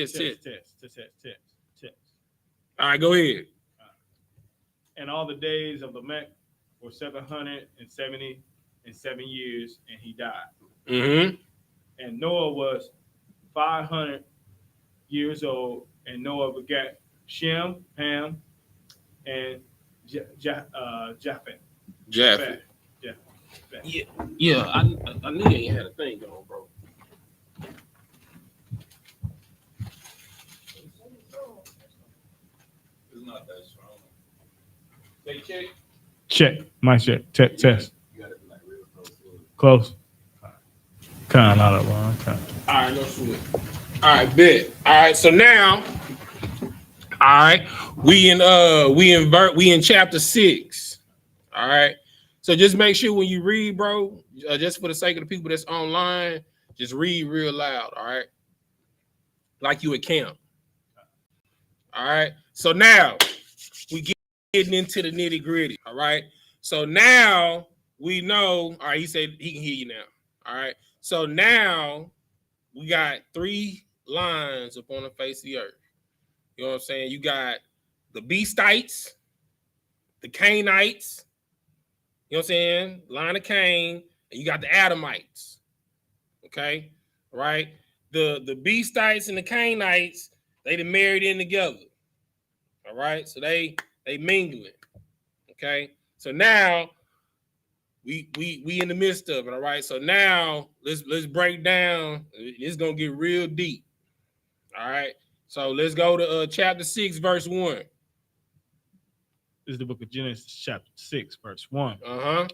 All right, go ahead. And all the days of Lamech were 777 years, and he died. Mm-hmm. And Noah was 500 years old, and Noah begat Shem, Ham, and Japheth. Japheth. Yeah. I knew you ain't had a thing going, bro. It's not that strong. Say check. Check. My check. Test. You gotta be like real close. Kind out of line. All right, no sweat. All right, bet. All right, so now, all right, we in chapter 6. All right. So just make sure when you read, bro, just for the sake of the people that's online, just read real loud, all right? Like you at camp. All right. So now we getting into the nitty gritty. All right. So now we know. All right. He said he can hear you now. All right. So now we got 3 lines upon the face of the earth. You know what I'm saying? You got the Beastites, the Cainites. You know what I'm saying? Line of Cain, and you got the Adamites. Okay, right? The Beastites and the Cainites, they done married in together. All right, so they mingling. Okay, so now we in the midst of it. All right, so now let's break down. It's gonna get real deep. All right, so let's go to chapter 6, verse 1. This is the book of Genesis, chapter 6, verse 1. Uh-huh.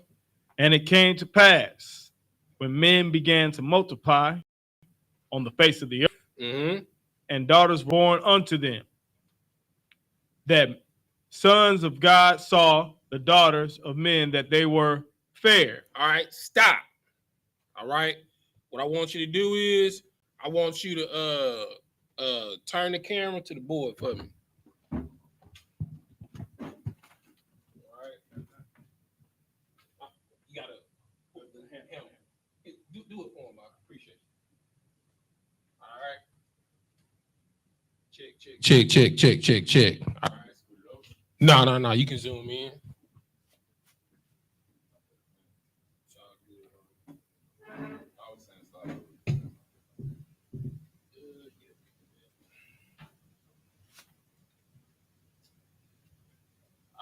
And it came to pass when men began to multiply on the face of the earth, and daughters born unto them, that sons of God saw the daughters of men that they were fair. All right, stop. All right. What I want you to do is I want you to turn the camera to the board for me. You gotta put the helmet. Do it for him, I appreciate it. All right. Check. All right. No. You can zoom in.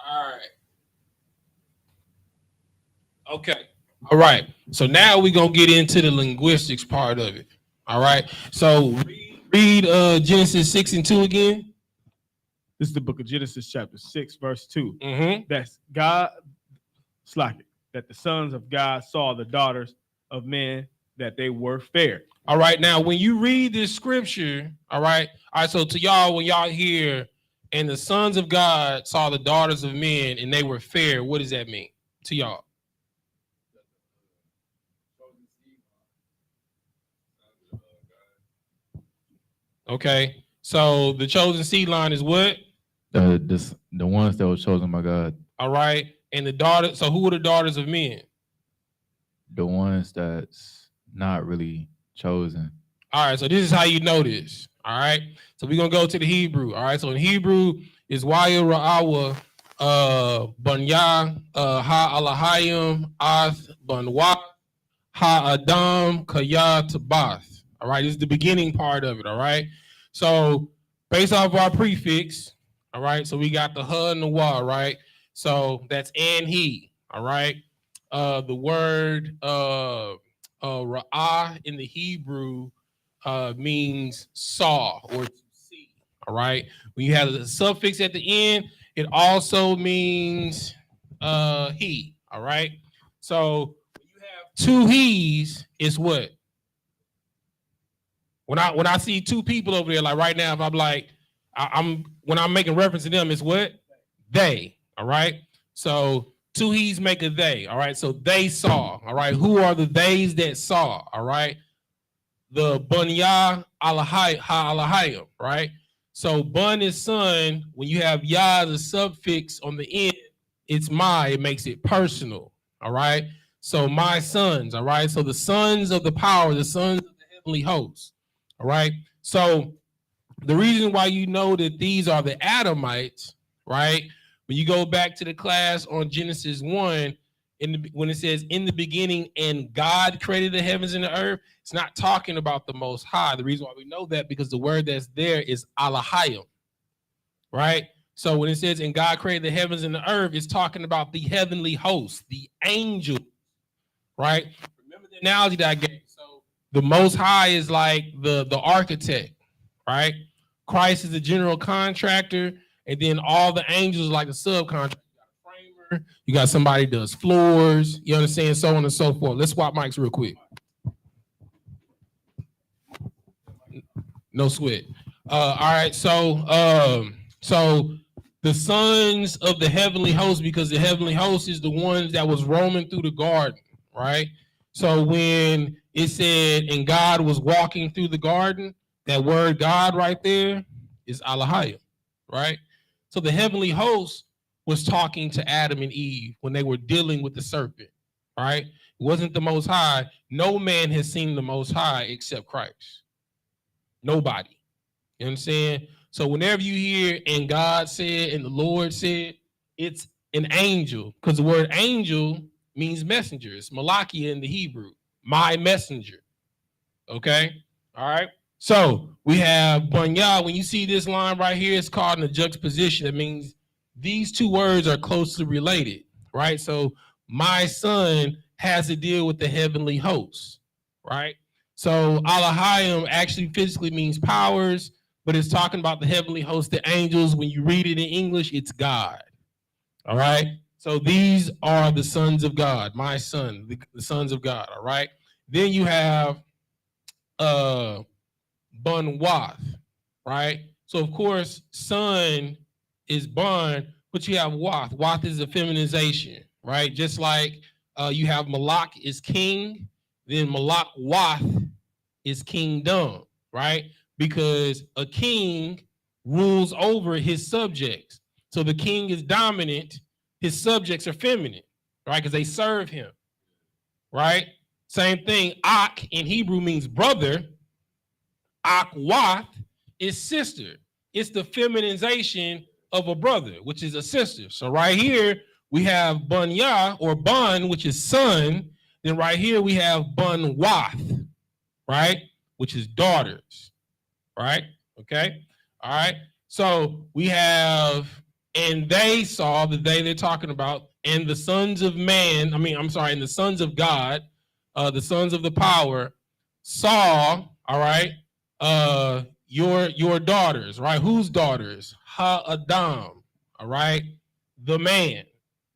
All right. Okay. All right. So now we're gonna get into the linguistics part of it. All right. So read Genesis 6 and 2 again. This is the book of Genesis, chapter 6, verse 2. That's God, that the sons of God saw the daughters of men that they were fair. All right. Now, when you read this scripture, all right. So to y'all, when y'all hear, and the sons of God saw the daughters of men and they were fair, what does that mean to y'all? Okay. So the chosen seed line is what? The ones that were chosen by God. All right. And the daughters, so who are the daughters of men? The ones that's not really chosen. All right. So this is how you know this. All right. So we're going to go to the Hebrew. All right. So in Hebrew is Waya Ra'awa Banya Ha-Alahayim Ath Banwa Ha-Adam Kaya Tabath. All right. This is the beginning part of it. All right. So based off our prefix, all right. So we got the ha and the wa, right? So that's and he. All right. The word ra'ah in the Hebrew means saw or to see. All right. When you have the suffix at the end, it also means he. All right. So when you have 2 he's, it's what? When I see 2 people over there, like right now, if I'm like, when I'm making reference to them, it's what? They. All right. So Two he's make a they. All right. So they saw. All right. Who are the theys that saw? All right. The Bunya Alahayim. Right. So bun is son. When you have ya as a suffix on the end, it's my. It makes it personal. All right. So my sons. All right. So the sons of the power, the sons of the heavenly hosts. All right. So the reason why you know that these are the Adamites, right? When you go back to the class on Genesis 1, when it says in the beginning and God created the heavens and the earth, it's not talking about the Most High. The reason why we know that because the word that's there is Alahayim, right? So when it says and God created the heavens and the earth, it's talking about the heavenly hosts, the angels, right? Remember the analogy that I gave. So the Most High is like the architect, right? Christ is the general contractor, and then all the angels are like the subcontractor. You got a framer, you got somebody who does floors, you understand, so on and so forth. Let's swap mics real quick. No sweat. All right, so the sons of the heavenly host, because the heavenly host is the ones that was roaming through the garden, right? So when it said, and God was walking through the garden, that word God right there is Alahayim, right? So the heavenly host was talking to Adam and Eve when they were dealing with the serpent, right? It wasn't the Most High. No man has seen the Most High except Christ. Nobody. You know what I'm saying? So whenever you hear and God said and the Lord said, it's an angel, because the word angel means messenger. It's Malakia in the Hebrew, my messenger. Okay? All right? So we have Bunya. When you see this line right here, it's called in a juxtaposition. It means these two words are closely related, right? So my son has to deal with the heavenly hosts, right? So Alahayim actually physically means powers, but it's talking about the heavenly hosts, the angels. When you read it in English, it's God. All right. So these are the sons of God, my son, the sons of God. All right. Then you have Bun Wath, right? So of course, son is Bun, but you have Wath. Wath is a feminization, right? Just like you have Malak is king, then Malak Wath is kingdom, right? Because a king rules over his subjects. So the king is dominant, his subjects are feminine, right? Because they serve him, right? Same thing, Ak in Hebrew means brother. Akwath is sister. It's the feminization of a brother, which is a sister. So right here, we have Bunya or Bun, which is son. Then right here, we have Bun Wath, right? Which is daughters, right? Okay. All right. So we have, and they saw the they're talking about, and the sons of man, and the sons of God, the sons of the power saw, all right, your daughters, right? Whose daughters? Ha-Adam, all right? The man,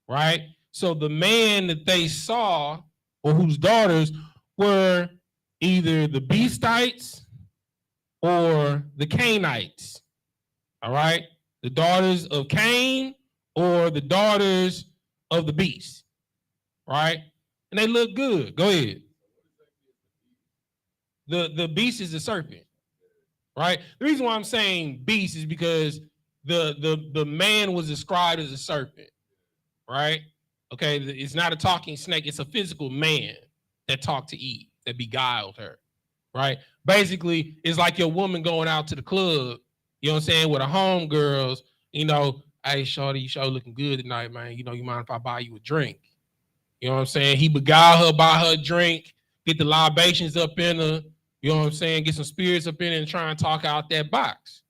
right? So the man that they saw, or whose daughters, were either the Beastites or the Cainites, all right? The daughters of Cain or the daughters of the beast, right? And they look good. Go ahead. The beast is the serpent, right? The reason why I'm saying beast is because the man was described as a serpent, right? Okay, it's not a talking snake. It's a physical man that talked to Eve, that beguiled her, right? Basically, it's like your woman going out to the club, you know what I'm saying, with her homegirls, hey, shorty, you sure looking good tonight, man. You mind if I buy you a drink? You know what I'm saying? He beguile her, buy her a drink, get the libations up in her, you know what I'm saying, get some spirits up in her and try and talk out that box.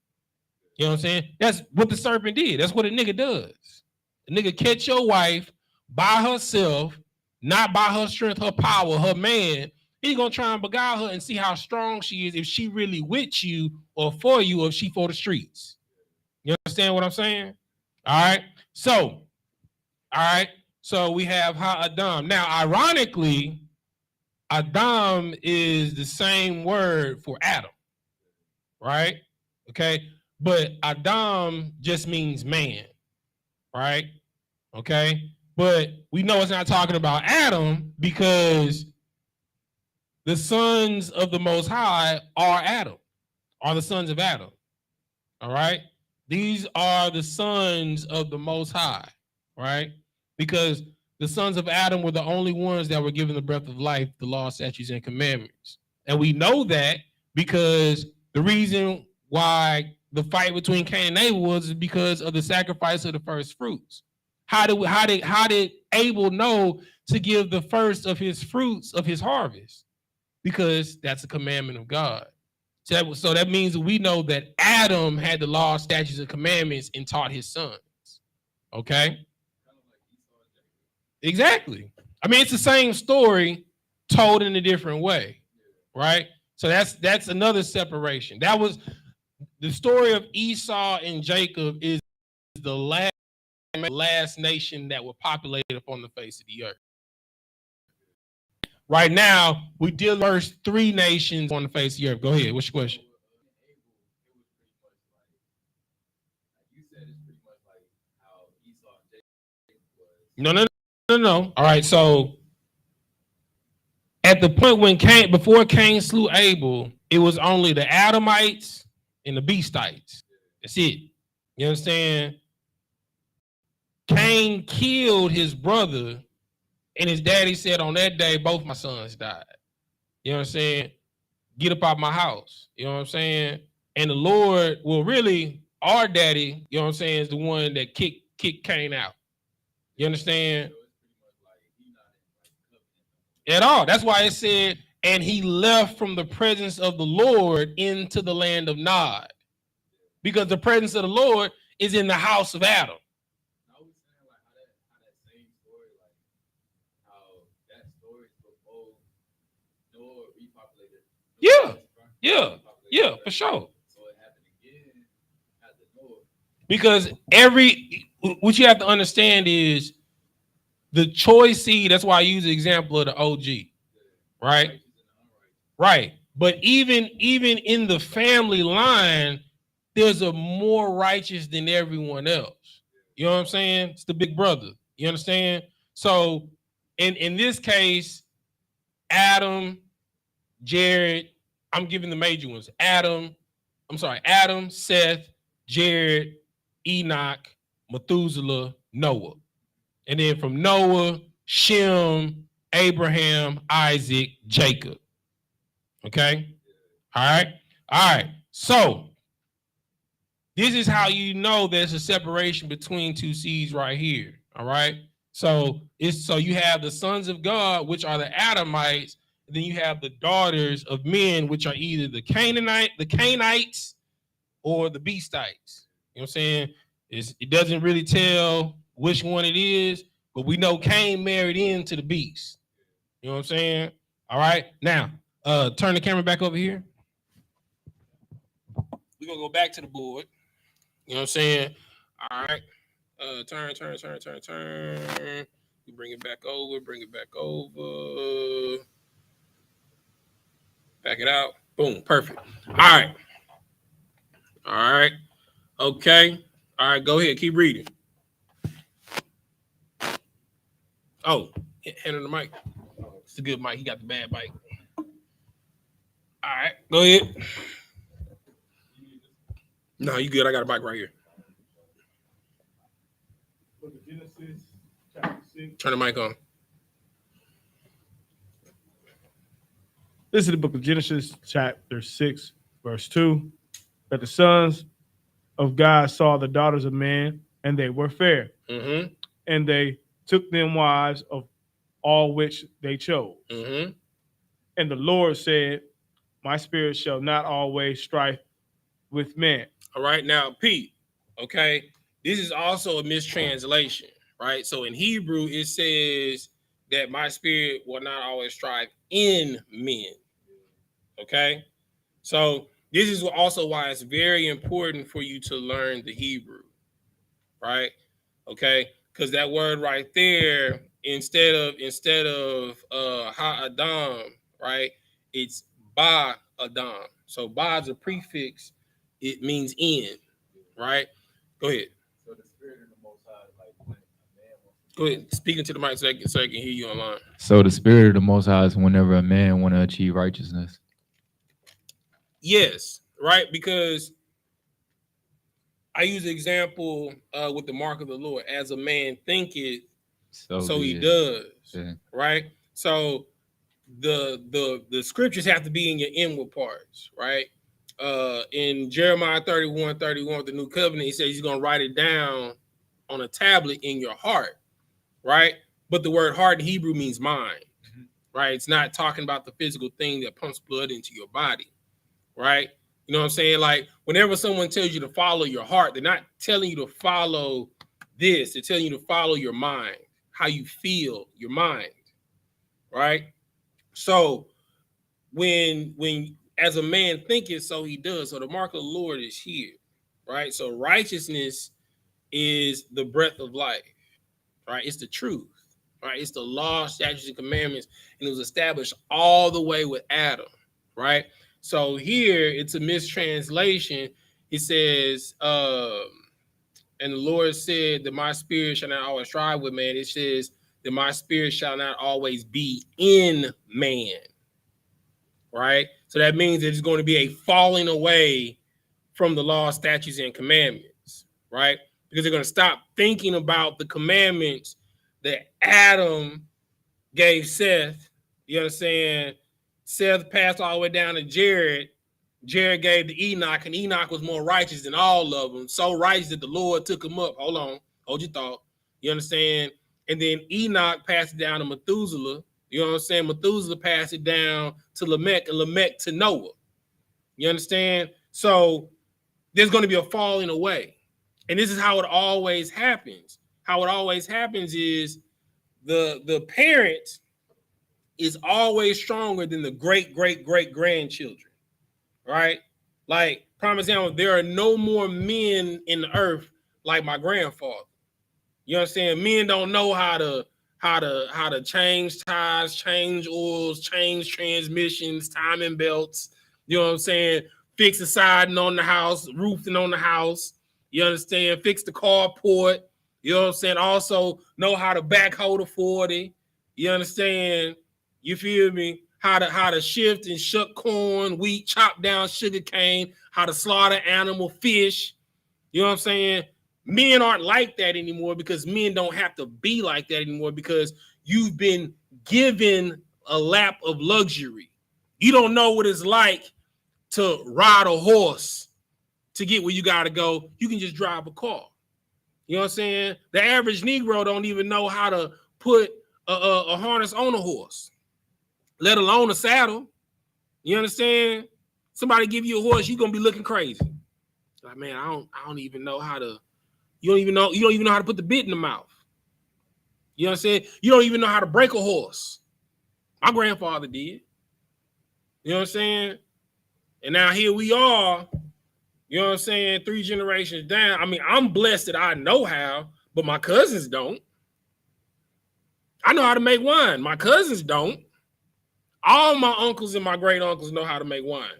You know what I'm saying? That's what the serpent did. That's what a nigga does. A nigga catch your wife by herself, not by her strength, her power, her man. He's gonna try and beguile her and see how strong she is, if she really with you or for you, or if she for the streets. You understand what I'm saying? All right. So we have Ha-Adam. Now, ironically, Adam is the same word for Adam, right? Okay. But Adam just means man, right? Okay. But we know it's not talking about Adam because the sons of the Most High are Adam, are the sons of Adam. All right? These are the sons of the Most High, right? Because the sons of Adam were the only ones that were given the breath of life, the law, statutes, and commandments. And we know that because the reason why the fight between Cain and Abel was because of the sacrifice of the first fruits. How did Abel know to give the first of his fruits of his harvest? Because that's a commandment of God. So that means we know that Adam had the law, statutes, and commandments and taught his sons. Okay? Exactly. I mean, it's the same story told in a different way, right? So that's another separation. That was the story of Esau and Jacob is the last nation that were populated upon the face of the earth. Right now, we deal with first three nations on the face of the earth. Go ahead. What's your question? No. All right. So at the point when before Cain slew Abel, it was only the Adamites and the Beastites. That's it. You understand? Cain killed his brother, and his daddy said, on that day, both my sons died. You know what I'm saying? Get up out my house. You know what I'm saying? And the Lord, well, really, our daddy, you know what I'm saying, is the one that kicked Cain out. You understand? At all. That's why it said, and he left from the presence of the Lord into the land of Nod. Because the presence of the Lord is in the house of Adam. Yeah, for sure. Because what you have to understand is the choice seed. That's why I use the example of the OG, right? Right. But even in the family line, there's a more righteous than everyone else. You know what I'm saying? It's the big brother. You understand? So in this case, Adam, Jared, I'm giving the major ones. Adam, Seth, Jared, Enoch, Methuselah, Noah. And then from Noah, Shem, Abraham, Isaac, Jacob. Okay? All right. So this is how you know there's a separation between two seeds right here. All right. So you have the sons of God, which are the Adamites, and then you have the daughters of men, which are either the Cainites, or the Beastites. You know what I'm saying? It doesn't really tell which one it is, but we know Cain married into the beast. You know what I'm saying? All right. Now, turn the camera back over here. We're gonna go back to the board. You know what I'm saying? All right. Turn. You bring it back over. Back it out. Boom. Perfect. All right. Okay. All right. Go ahead. Keep reading. Oh, hand on the mic. It's a good mic. He got the bad mic. All right. Go ahead. No, you good. I got a mic right here. Genesis, chapter 6. Turn the mic on. This is the book of Genesis, chapter 6, verse 2. That the sons of God saw the daughters of men, and they were fair. Mm-hmm. And they took them wives of all which they chose. Mm-hmm. And the Lord said, my spirit shall not always strive with men. All right. Now, Pete, okay, this is also a mistranslation, right? So in Hebrew, it says that my spirit will not always strive in men. Okay. So this is also why it's very important for you to learn the Hebrew, right? Okay. Because that word right there, instead of ha-adam, right? It's ba-adam. So ba is a prefix. It means in, right? Go ahead. So the spirit of the Most High, like when a man wants Go ahead, speaking to the mic so I can hear you online. So the spirit of the Most High is whenever a man want to achieve righteousness. Yes, right, because I use the example with the mark of the Lord. As a man thinketh, so he does. Yeah. Right. So the scriptures have to be in your inward parts, right? In Jeremiah 31:31 with the new covenant, he says he's gonna write it down on a tablet in your heart, right? But the word heart in Hebrew means mind, right? It's not talking about the physical thing that pumps blood into your body, right? You know what I'm saying? Like whenever someone tells you to follow your heart, they're not telling you to follow this. They're telling you to follow your mind, how you feel, your mind, right? So when as a man thinketh, so he does. So the mark of the Lord is here, right? So righteousness is the breath of life, right? It's the truth, right? It's the law, statutes, and commandments, and it was established all the way with Adam, right? So here it's a mistranslation. It says, and the Lord said that my spirit shall not always strive with man. It says that my spirit shall not always be in man, right? So that means there's going to be a falling away from the law, statutes, and commandments, right? Because they're going to stop thinking about the commandments that Adam gave Seth. You understand? Seth passed all the way down to Jared. Jared gave to Enoch, and Enoch was more righteous than all of them. So righteous that the Lord took him up. Hold on. Hold your thought. You understand? And then Enoch passed it down to Methuselah. You know what I'm saying? Methuselah passed it down to Lamech, and Lamech to Noah. You understand? So there's going to be a falling away. And this is how it always happens. How it always happens is the parent is always stronger than the great-great-great-grandchildren, right? Like, prime example, there are no more men in the earth like my grandfather. You understand? Men don't know how to change tires, change oils, change transmissions, timing belts. You know what I'm saying? Fix the siding on the house, roofing on the house. You understand? Fix the carport. You know what I'm saying? Also know how to backhoe the 40. You understand? You feel me? How to shift and shuck corn, wheat, chop down sugar cane, how to slaughter animal, fish. You know what I'm saying? Men aren't like that anymore because men don't have to be like that anymore because you've been given a lap of luxury. You don't know what it's like to ride a horse to get where you got to go. You can just drive a car. You know what I'm saying? The average Negro don't even know how to put a harness on a horse, let alone a saddle. You understand? Somebody give you a horse, you're going to be looking crazy. Like, man, I don't even know how to. You don't even know how to put the bit in the mouth. You know what I'm saying? You don't even know how to break a horse. My grandfather did. You know what I'm saying? And now here we are, you know what I'm saying, 3 generations down. I mean, I'm blessed that I know how, but my cousins don't. I know how to make wine. My cousins don't. All my uncles and my great uncles know how to make wine.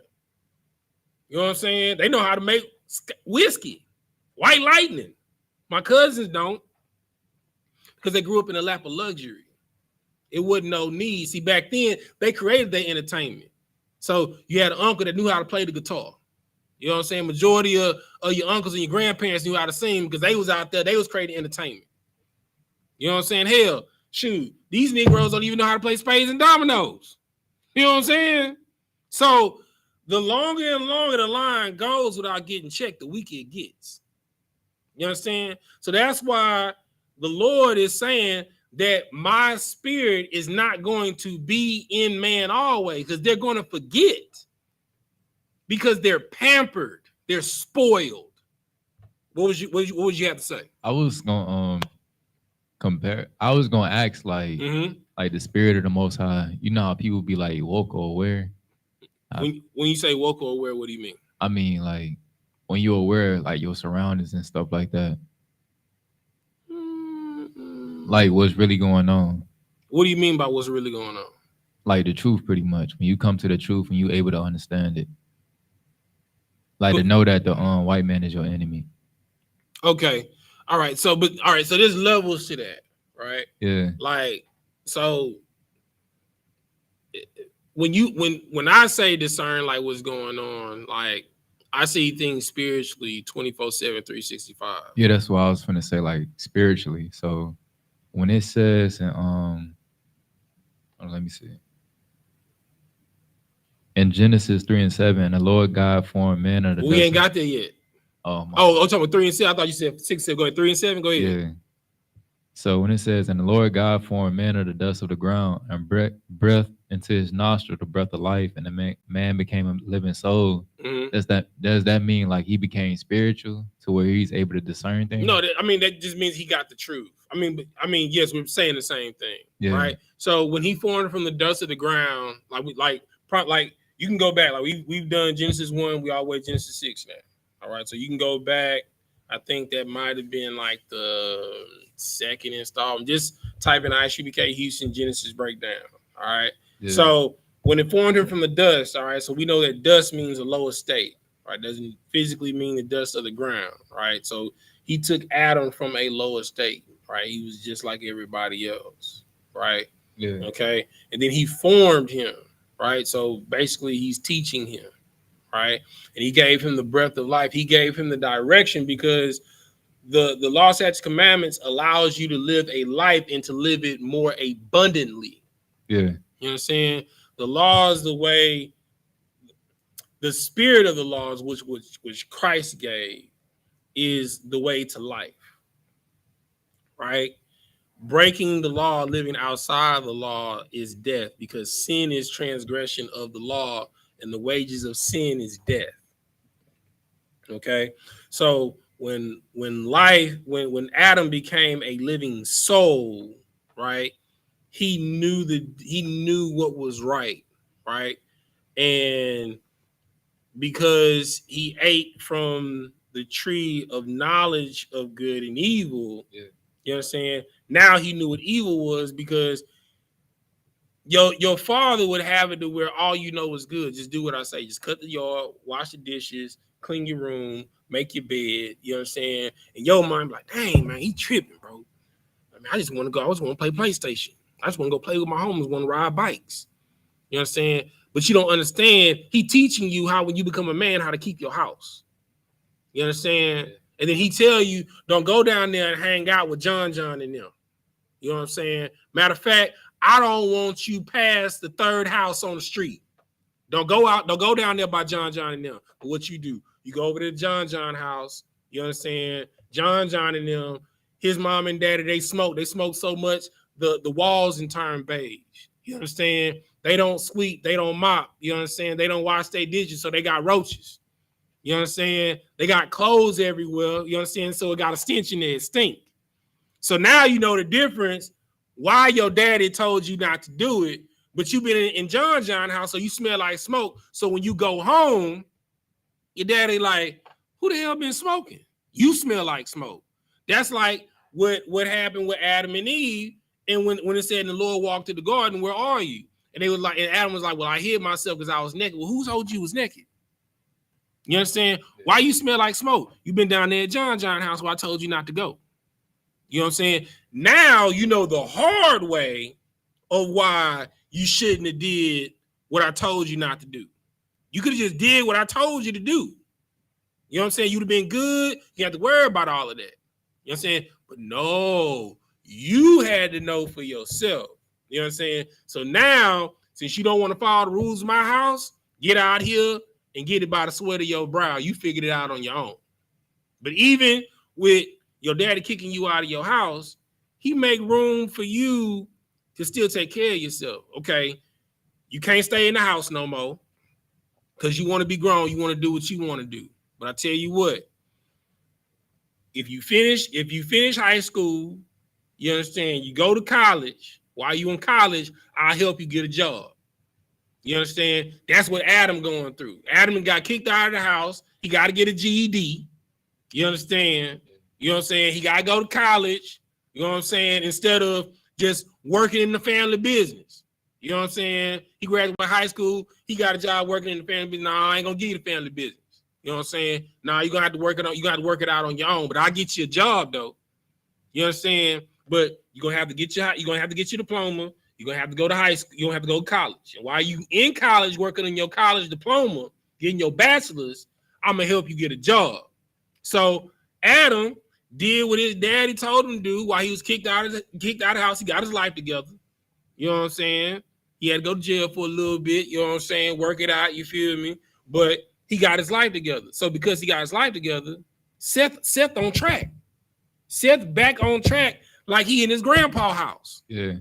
You know what I'm saying? They know how to make whiskey, White Lightning. My cousins don't because they grew up in a lap of luxury. It wasn't no need. See, back then, they created their entertainment. So you had an uncle that knew how to play the guitar. You know what I'm saying? Majority of your uncles and your grandparents knew how to sing because they was out there. They was creating entertainment. You know what I'm saying? Hell, shoot, these Negroes don't even know how to play spades and dominoes. You know what I'm saying? So the longer and longer the line goes without getting checked, the weaker it gets. You understand? So that's why the Lord is saying that my spirit is not going to be in man always because they're going to forget because they're pampered, they're spoiled. What would you have to say? I was gonna compare. I was gonna ask like the spirit of the Most High. You know how people be like woke or aware. When you say woke or aware, what do you mean? I mean like when you're aware like your surroundings and stuff like that. Like what's really going on. What do you mean by what's really going on? Like the truth, pretty much. When you come to the truth and you able to understand it. Like to know that the white man is your enemy. Okay. All right. So there's levels to that, right? Yeah. Like, so when I say discern, like what's going on, like I see things spiritually 24/7, 365. Yeah, that's what I was gonna say, like spiritually. So when it says let me see. In Genesis 3:7, the Lord God formed man of the We dust. ain't got there yet. Oh, I'm talking about 3 and 7. I thought you said 6. Go ahead, 3 and 7. Go ahead. Yeah. So when it says, and the Lord God formed man of the dust of the ground and breath into his nostril, the breath of life, and the man became a living soul. Mm-hmm. Does that mean like he became spiritual to where he's able to discern things? No, that just means he got the truth. I mean, yes, we're saying the same thing, right? So when he formed from the dust of the ground, like you can go back, like we've done Genesis 1, we all the way Genesis 6 now. All right, so you can go back. I think that might have been like the second installment. Just type in I.S.U.P.K Houston Genesis breakdown. All right. Yeah. So when it formed him from the dust, all right. So we know that dust means a lower state, right? Doesn't physically mean the dust of the ground, right? So he took Adam from a lower state, right? He was just like everybody else, right? Yeah. Okay. And then he formed him, right? So basically he's teaching him, right? And he gave him the breath of life. He gave him the direction because the law, statutes, commandments allows you to live a life and to live it more abundantly. Yeah. You know what I'm saying? The laws, the way, the spirit of the laws, which Christ gave, is the way to life. Right? Breaking the law, living outside the law is death, because sin is transgression of the law, and the wages of sin is death. Okay, so when Adam became a living soul, right? He knew what was right, right? And because he ate from the tree of knowledge of good and evil, yeah. You know what I'm saying? Now he knew what evil was, because your father would have it to where all you know is good. Just do what I say. Just cut the yard, wash the dishes, clean your room, make your bed. You know what I'm saying? And your mind be like, dang, man, he tripping, bro. I mean, I just want to go. I just want to play PlayStation. I just want to go play with my homies, want to ride bikes. You know what I'm saying? But you don't understand. He teaching you how, when you become a man, how to keep your house. You understand? And then he tell you, don't go down there and hang out with John and them. You know what I'm saying? Matter of fact, I don't want you past the third house on the street. Don't go down there by John and them. But what you do, you go over to the John house. You understand? John and them, his mom and daddy, they smoke so much, the walls in turn beige. You understand? They don't sweep, they don't mop. You understand? They don't wash their dishes, so they got roaches. You understand? They got clothes everywhere. You understand? So it got a stench in there, it stink. So now you know the difference why your daddy told you not to do it, but you've been in John house, so you smell like smoke. So when you go home, your daddy like, who the hell been smoking? You smell like smoke. That's like what happened with Adam and Eve. And when it said, the Lord walked to the garden, where are you? And they was like, and Adam was like, well, I hid myself because I was naked. Well, who told you was naked? You understand? Why you smell like smoke? You've been down there at John house where I told you not to go. You know what I'm saying? Now you know the hard way of why you shouldn't have did what I told you not to do. You could have just did what I told you to do. You know what I'm saying? You'd have been good. You have to worry about all of that. You know what I'm saying? But no, you had to know for yourself. You know what I'm saying? So now, since you don't want to follow the rules of my house, get out here and get it by the sweat of your brow. You figured it out on your own. But even with your daddy kicking you out of your house, he make room for you to still take care of yourself. Okay, you can't stay in the house no more because you want to be grown. You want to do what you want to do. But I tell you what, if you finish high school, you understand, you go to college. While you in college, I'll help you get a job. You understand? That's what Adam going through. Adam got kicked out of the house. He got to get a GED. You understand? You know what I'm saying? He got to go to college. You know what I'm saying? Instead of just working in the family business. You know what I'm saying? He graduated high school. He got a job working in the family business. Nah, I ain't going to give you the family business. You know what I'm saying? Nah, you're going to have to work it out. You got to work it out on your own. But I'll get you a job, though. You understand? But you're gonna have to get your diploma. You're gonna have to go to high school. You don't have to go to college. And while you in college working on your college diploma, getting your bachelor's, I'm gonna help you get a job. So Adam did what his daddy told him to do while he was kicked out of the house. He got his life together. You know what I'm saying? He had to go to jail for a little bit. You know what I'm saying? Work it out. You feel me? But he got his life together. So because he got his life together, Seth on track. Seth back on track like he in his grandpa's house. Yeah.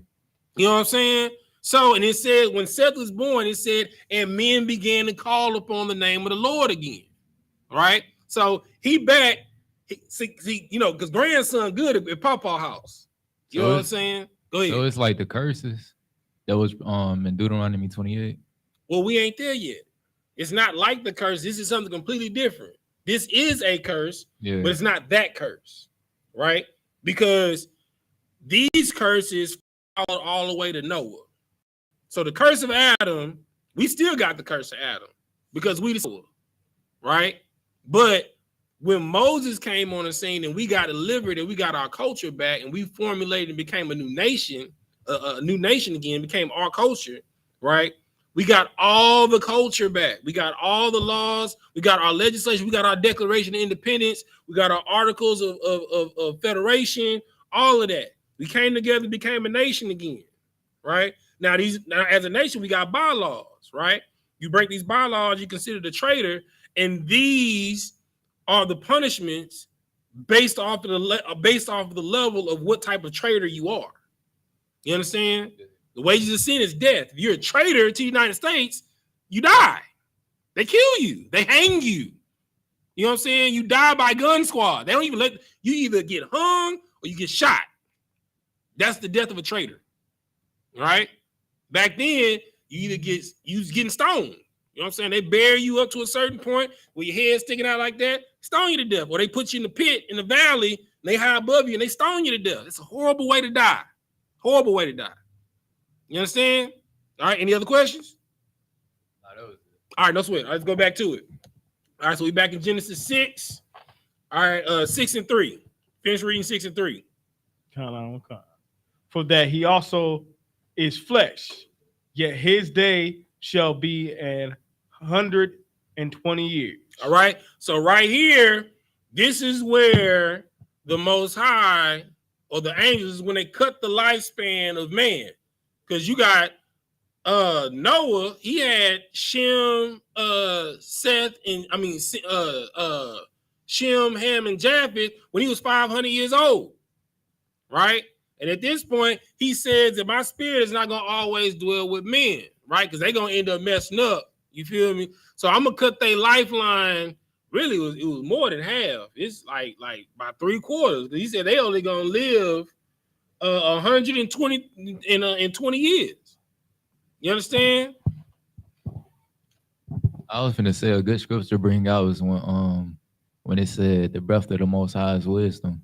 You know what I'm saying? So, and it said when Seth was born, it said, and men began to call upon the name of the Lord again. Right? So he back, you know, because grandson good at Papa's house. You know what I'm saying? Go ahead. So it's like the curses that was in Deuteronomy 28. Well, we ain't there yet. It's not like the curse. This is something completely different. This is a curse, but it's not that curse, right? Because these curses followed all the way to Noah. So the curse of Adam, we still got the curse of Adam because we Noah, right? But when Moses came on the scene and we got delivered and we got our culture back and we formulated and became a new nation again, became our culture, right? We got all the culture back. We got all the laws. We got our legislation. We got our Declaration of Independence. We got our Articles of Federation, all of that. We came together, became a nation again, right? Now, as a nation, we got bylaws, right? You break these bylaws, you consider a traitor, and these are the punishments based off of the level of what type of traitor you are. You understand? The wages of sin is death. If you're a traitor to the United States, you die. They kill you. They hang you. You know what I'm saying? You die by gun squad. They don't even let you either get hung or you get shot. That's the death of a traitor. Right? Back then, you was getting stoned. You know what I'm saying? They bury you up to a certain point where your head sticking out like that, stone you to death. Or they put you in the pit in the valley, and they high above you and they stone you to death. It's a horrible way to die. Horrible way to die. You understand? All right. Any other questions? All right. No sweat. Let's go back to it. All right. So we back in Genesis 6. All right. 6 and 3. Finish reading 6 and 3. For that he also is flesh, yet his day shall be 120 years. All right. So right here, this is where the Most High or the angels, when they cut the lifespan of man. Because you got Noah, he had Shem, Seth, and Shem, Ham, and Japheth when he was 500 years old, right? And at this point, he says that my spirit is not gonna always dwell with men, right? Because they're gonna end up messing up. You feel me? So I'm gonna cut their lifeline. Really, it was more than half. It's like by 3/4. He said they only gonna live 120 in 20 years. You understand? I was finna say a good scripture to bring out was when it said the breath of the Most High is wisdom.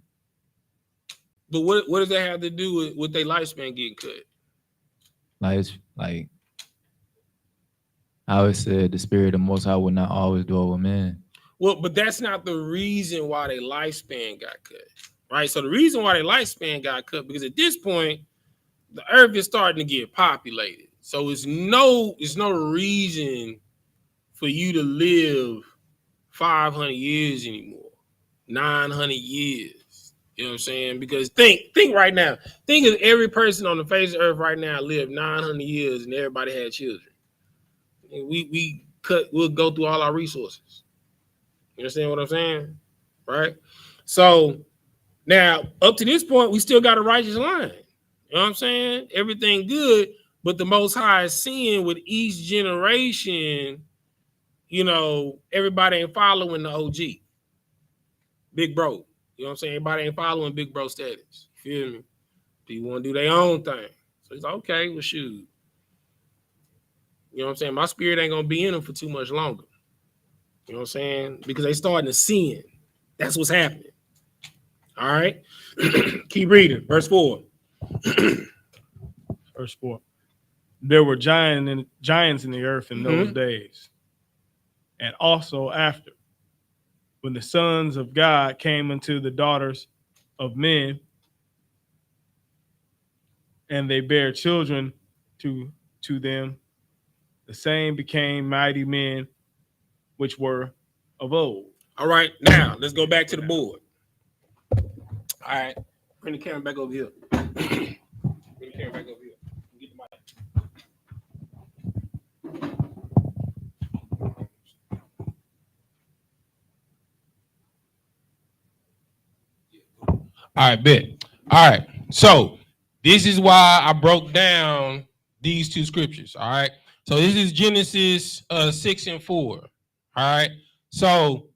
But what does that have to do with their lifespan getting cut? Like it's like how it said the spirit of the Most High would not always dwell with man. Well, but that's not the reason why their lifespan got cut. Right, so the reason why their lifespan got cut because at this point, the earth is starting to get populated. So it's no reason for you to live 500 years anymore, 900 years. You know what I'm saying? Because think right now. Think of every person on the face of earth right now lived 900 years and everybody had children. And we'll go through all our resources. You understand what I'm saying? Right? So now, up to this point, we still got a righteous line. You know what I'm saying? Everything good, but the Most High is seeing with each generation, you know, everybody ain't following the OG. Big bro. You know what I'm saying? Everybody ain't following big bro status. You feel me? People want to do their own thing. So it's okay, well, shoot. You know what I'm saying? My spirit ain't going to be in them for too much longer. You know what I'm saying? Because they starting to sin. That's what's happening. All right. Keep reading. Verse 4. Verse 4. There were giants in the earth in those days, and also after, when the sons of God came unto the daughters of men and they bear children to them. The same became mighty men which were of old. All right, now let's go back to the board. All right, bring the camera back over here. Bring the camera back over here. Get the mic. All right, bet. All right, so this is why I broke down these two scriptures. All right, so this is Genesis 6 and 4. All right, so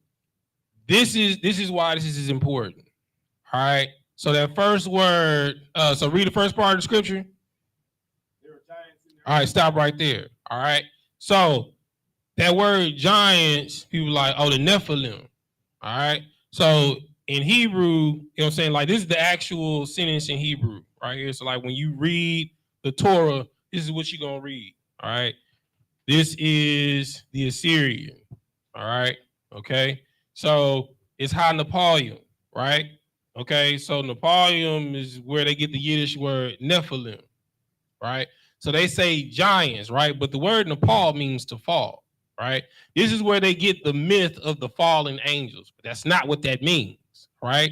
this is why this is important. All right, so that first word. So read the first part of the scripture. All right, stop right there. All right, so that word giants, people like, oh, the Nephilim. All right, so in Hebrew, you know what I'm saying? Like, this is the actual sentence in Hebrew right here. So, like, when you read the Torah, this is what you're going to read. All right. This is the Assyrian. All right. Okay. So, it's Ha-Nephilim, right? Okay. So, Nephilim is where they get the Yiddish word Nephilim, right? So, they say giants, right? But the word Nepal means to fall, right? This is where they get the myth of the fallen angels. But that's not what that means. Right?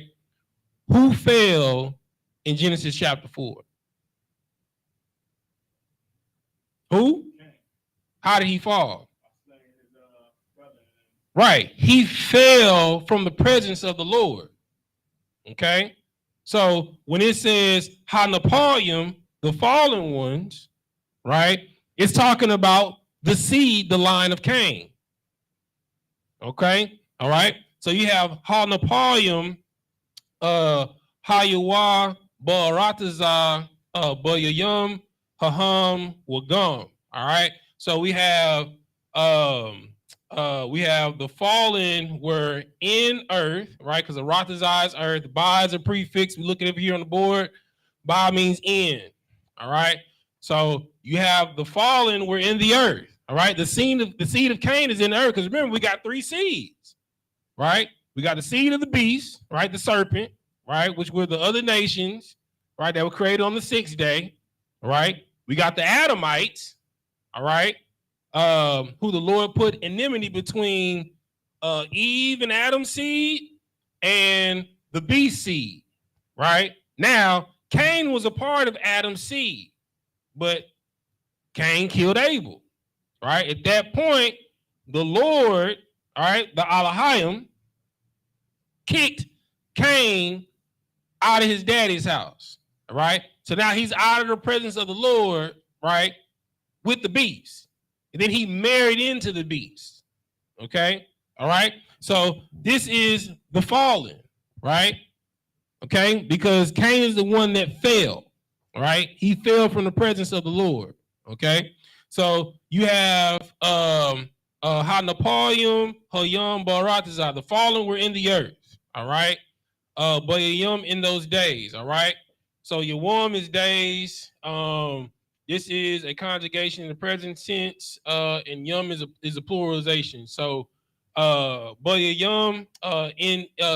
Who fell in Genesis chapter 4? Who? How did he fall? Right. He fell from the presence of the Lord. Okay. So when it says Ha-Nephilim, the fallen ones, right? It's talking about the seed, the line of Cain. Okay. All right. So you have Ha-Nephilim, Hayawah, Ba'arataza, Bayayum, Haham, Wagam. All right. So we have the fallen were in earth, right? Because Arataza is earth. Ba is a prefix. We look at it here on the board. Ba means in. All right. So you have the fallen were in the earth. All right. The seed of Cain is in the earth. Because remember, we got 3 seeds, right? We got the seed of the beast, right? The serpent, right? Which were the other nations, right? That were created on the 6th day, right? We got the Adamites, all right? Who the Lord put enmity between Eve and Adam's seed and the beast seed, right? Now, Cain was a part of Adam's seed, but Cain killed Abel, right? At that point, the Lord, all right, the Elohim, kicked Cain out of his daddy's house, all right? So now he's out of the presence of the Lord, right, with the beast. And then he married into the beast, okay? All right? So this is the fallen, right? Okay? Because Cain is the one that fell, right? He fell from the presence of the Lord, okay? So you have Ha-Nephilim, Hayam, Ba'arataza. The fallen were in the earth. All right. Bayayum in those days. All right. So Yawam is days. This is a conjugation in the present tense. And Yum is a pluralization. So Bayayum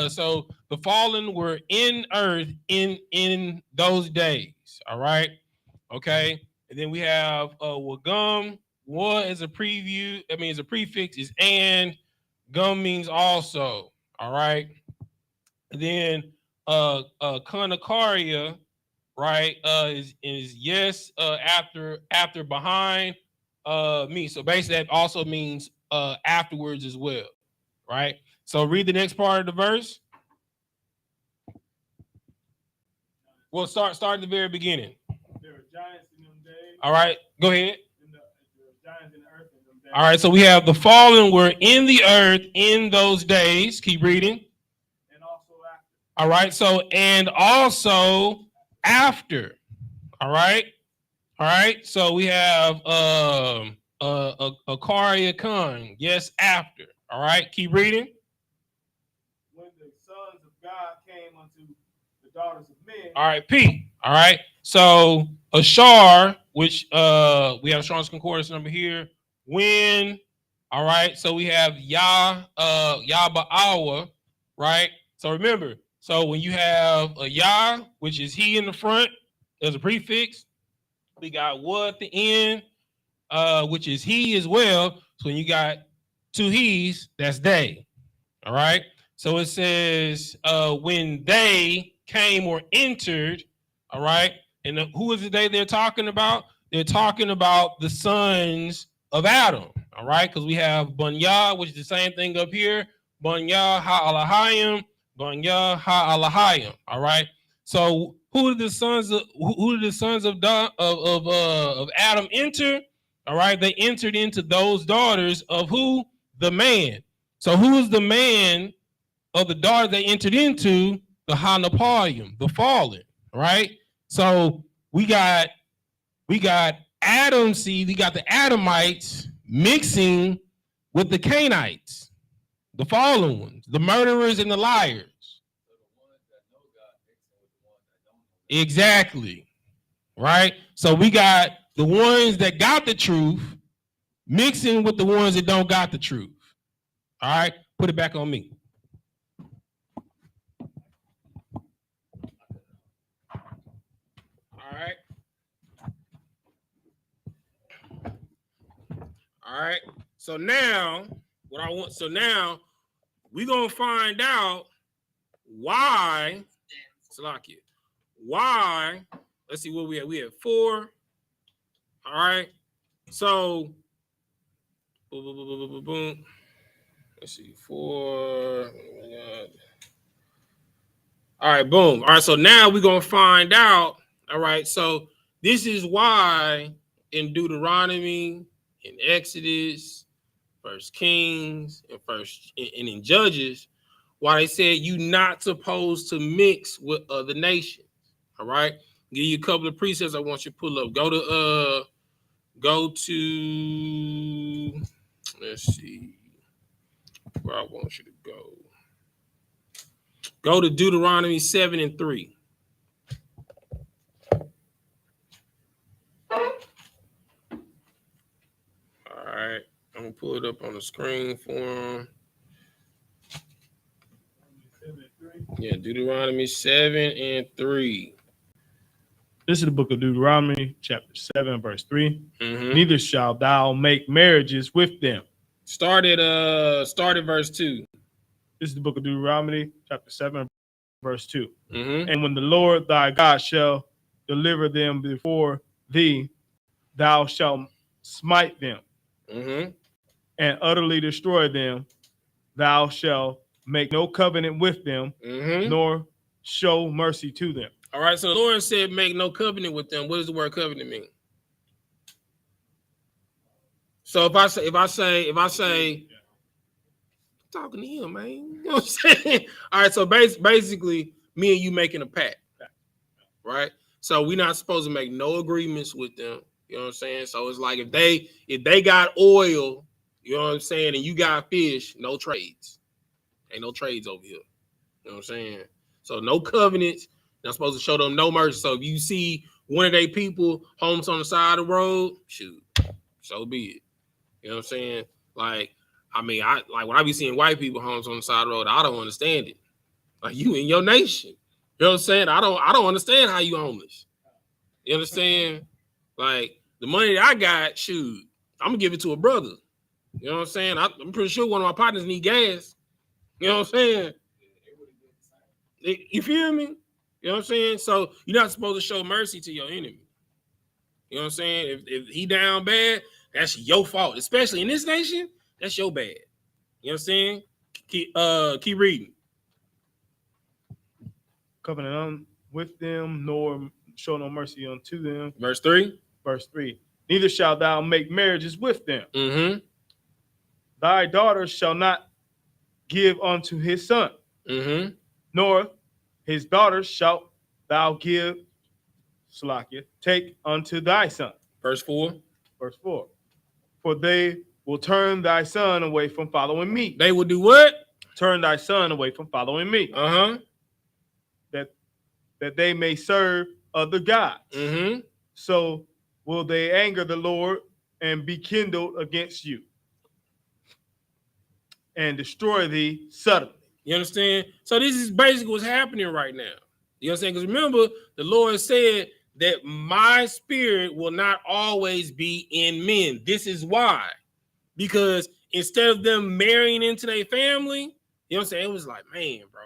so the fallen were in earth in those days. All right. Okay. And then we have Wagum. Wa is a preview. I mean, it's a prefix. Is and. Gum means also. All right. And then Kanakaria, right, is yes after behind me. So basically that also means afterwards as well, right? So read the next part of the verse. Well, start at the very beginning. There were giants in them days. All right, go ahead. There were giants in the earth in them days. All right, so we have the fallen were in the earth in those days. Keep reading. All right, so and also after. All right. All right. So we have Akaria Khan. Yes, after. All right, keep reading. When the sons of God came unto the daughters of men. All right, P. All right. So Ashar, which we have Strong's Concordance number here. When, all right, so we have Yahba'awa, right? So remember. So when you have a Yah, which is he in the front, there's a prefix, We got what at the end, which is he as well. So when you got two he's, that's they. All right. So it says when they came or entered, all right. And who is it they're talking about? They're talking about the sons of Adam, all right? Because we have Bunya, which is the same thing up here. Bunya ha-alahayim, Bunya ha-alahayim, all right? So who are the sons of of Adam enter? All right, they entered into those daughters of who? The man. So who is the man of the daughter they entered into? The Hanapayim, the fallen, right? So we got Adam seed, we got the Adamites mixing with the Cainites, the fallen ones, the murderers and the liars. Exactly. Right? So we got the ones that got the truth mixing with the ones that don't got the truth. All right, put it back on me. All right. So now now we're gonna find out why. Salakia. Why? Let's see what we have. We have 4. All right. So boom. Let's see, 4. All right, boom. All right, so now we're gonna find out. All right, so this is why in Deuteronomy, in Exodus, First Kings, and in Judges, why they said you're not supposed to mix with other nations. All right, give you a couple of precepts I want you to pull up. Go to let's see where I want you to go. Go to Deuteronomy 7:3. All right, I'm gonna pull it up on the screen for him. Yeah, Deuteronomy 7:3. This is the book of Deuteronomy, chapter 7, verse 3. Neither shalt thou make marriages with them. Start at verse 2. This is the book of Deuteronomy, chapter 7, verse 2. And when the Lord thy God shall deliver them before thee, thou shalt smite them and utterly destroy them. Thou shalt make no covenant with them, nor show mercy to them. All right, so the Lord said, make no covenant with them. What does the word covenant mean? So if I say, I'm talking to him, man. You know what I'm saying? All right, so basically, me and you making a pact, right? So we're not supposed to make no agreements with them. You know what I'm saying? So it's like if they got oil, you know what I'm saying, and you got fish, no trades. Ain't no trades over here. You know what I'm saying? So no covenants. Not supposed to show them no mercy. So if you see one of their people homes on the side of the road, shoot, so be it. You know what I'm saying? Like, I mean, when I be seeing white people homes on the side of the road, I don't understand it. Like, you in your nation. You know what I'm saying? I don't understand how you homeless. You understand? Like, the money that I got, shoot, I'm gonna give it to a brother. You know what I'm saying? I'm pretty sure one of my partners need gas. You know what I'm saying? You feel me? You know what I'm saying? So you're not supposed to show mercy to your enemy. You know what I'm saying? If he down bad, that's your fault. Especially in this nation, that's your bad. You know what I'm saying? Keep reading. Covenant with them, nor show no mercy unto them. Verse 3. Verse 3. Neither shalt thou make marriages with them. Thy daughter shall not give unto his son, nor his daughter shalt thou give, take unto thy son. Verse 4. Verse 4. For they will turn thy son away from following me. They will do what? Turn thy son away from following me. That they may serve other gods. So will they anger the Lord and be kindled against you and destroy thee suddenly. You understand? So this is basically what's happening right now. You know what I'm saying? Because remember, the Lord said that my spirit will not always be in men. This is why. Because instead of them marrying into their family, you know what I'm saying? It was like, man, bro,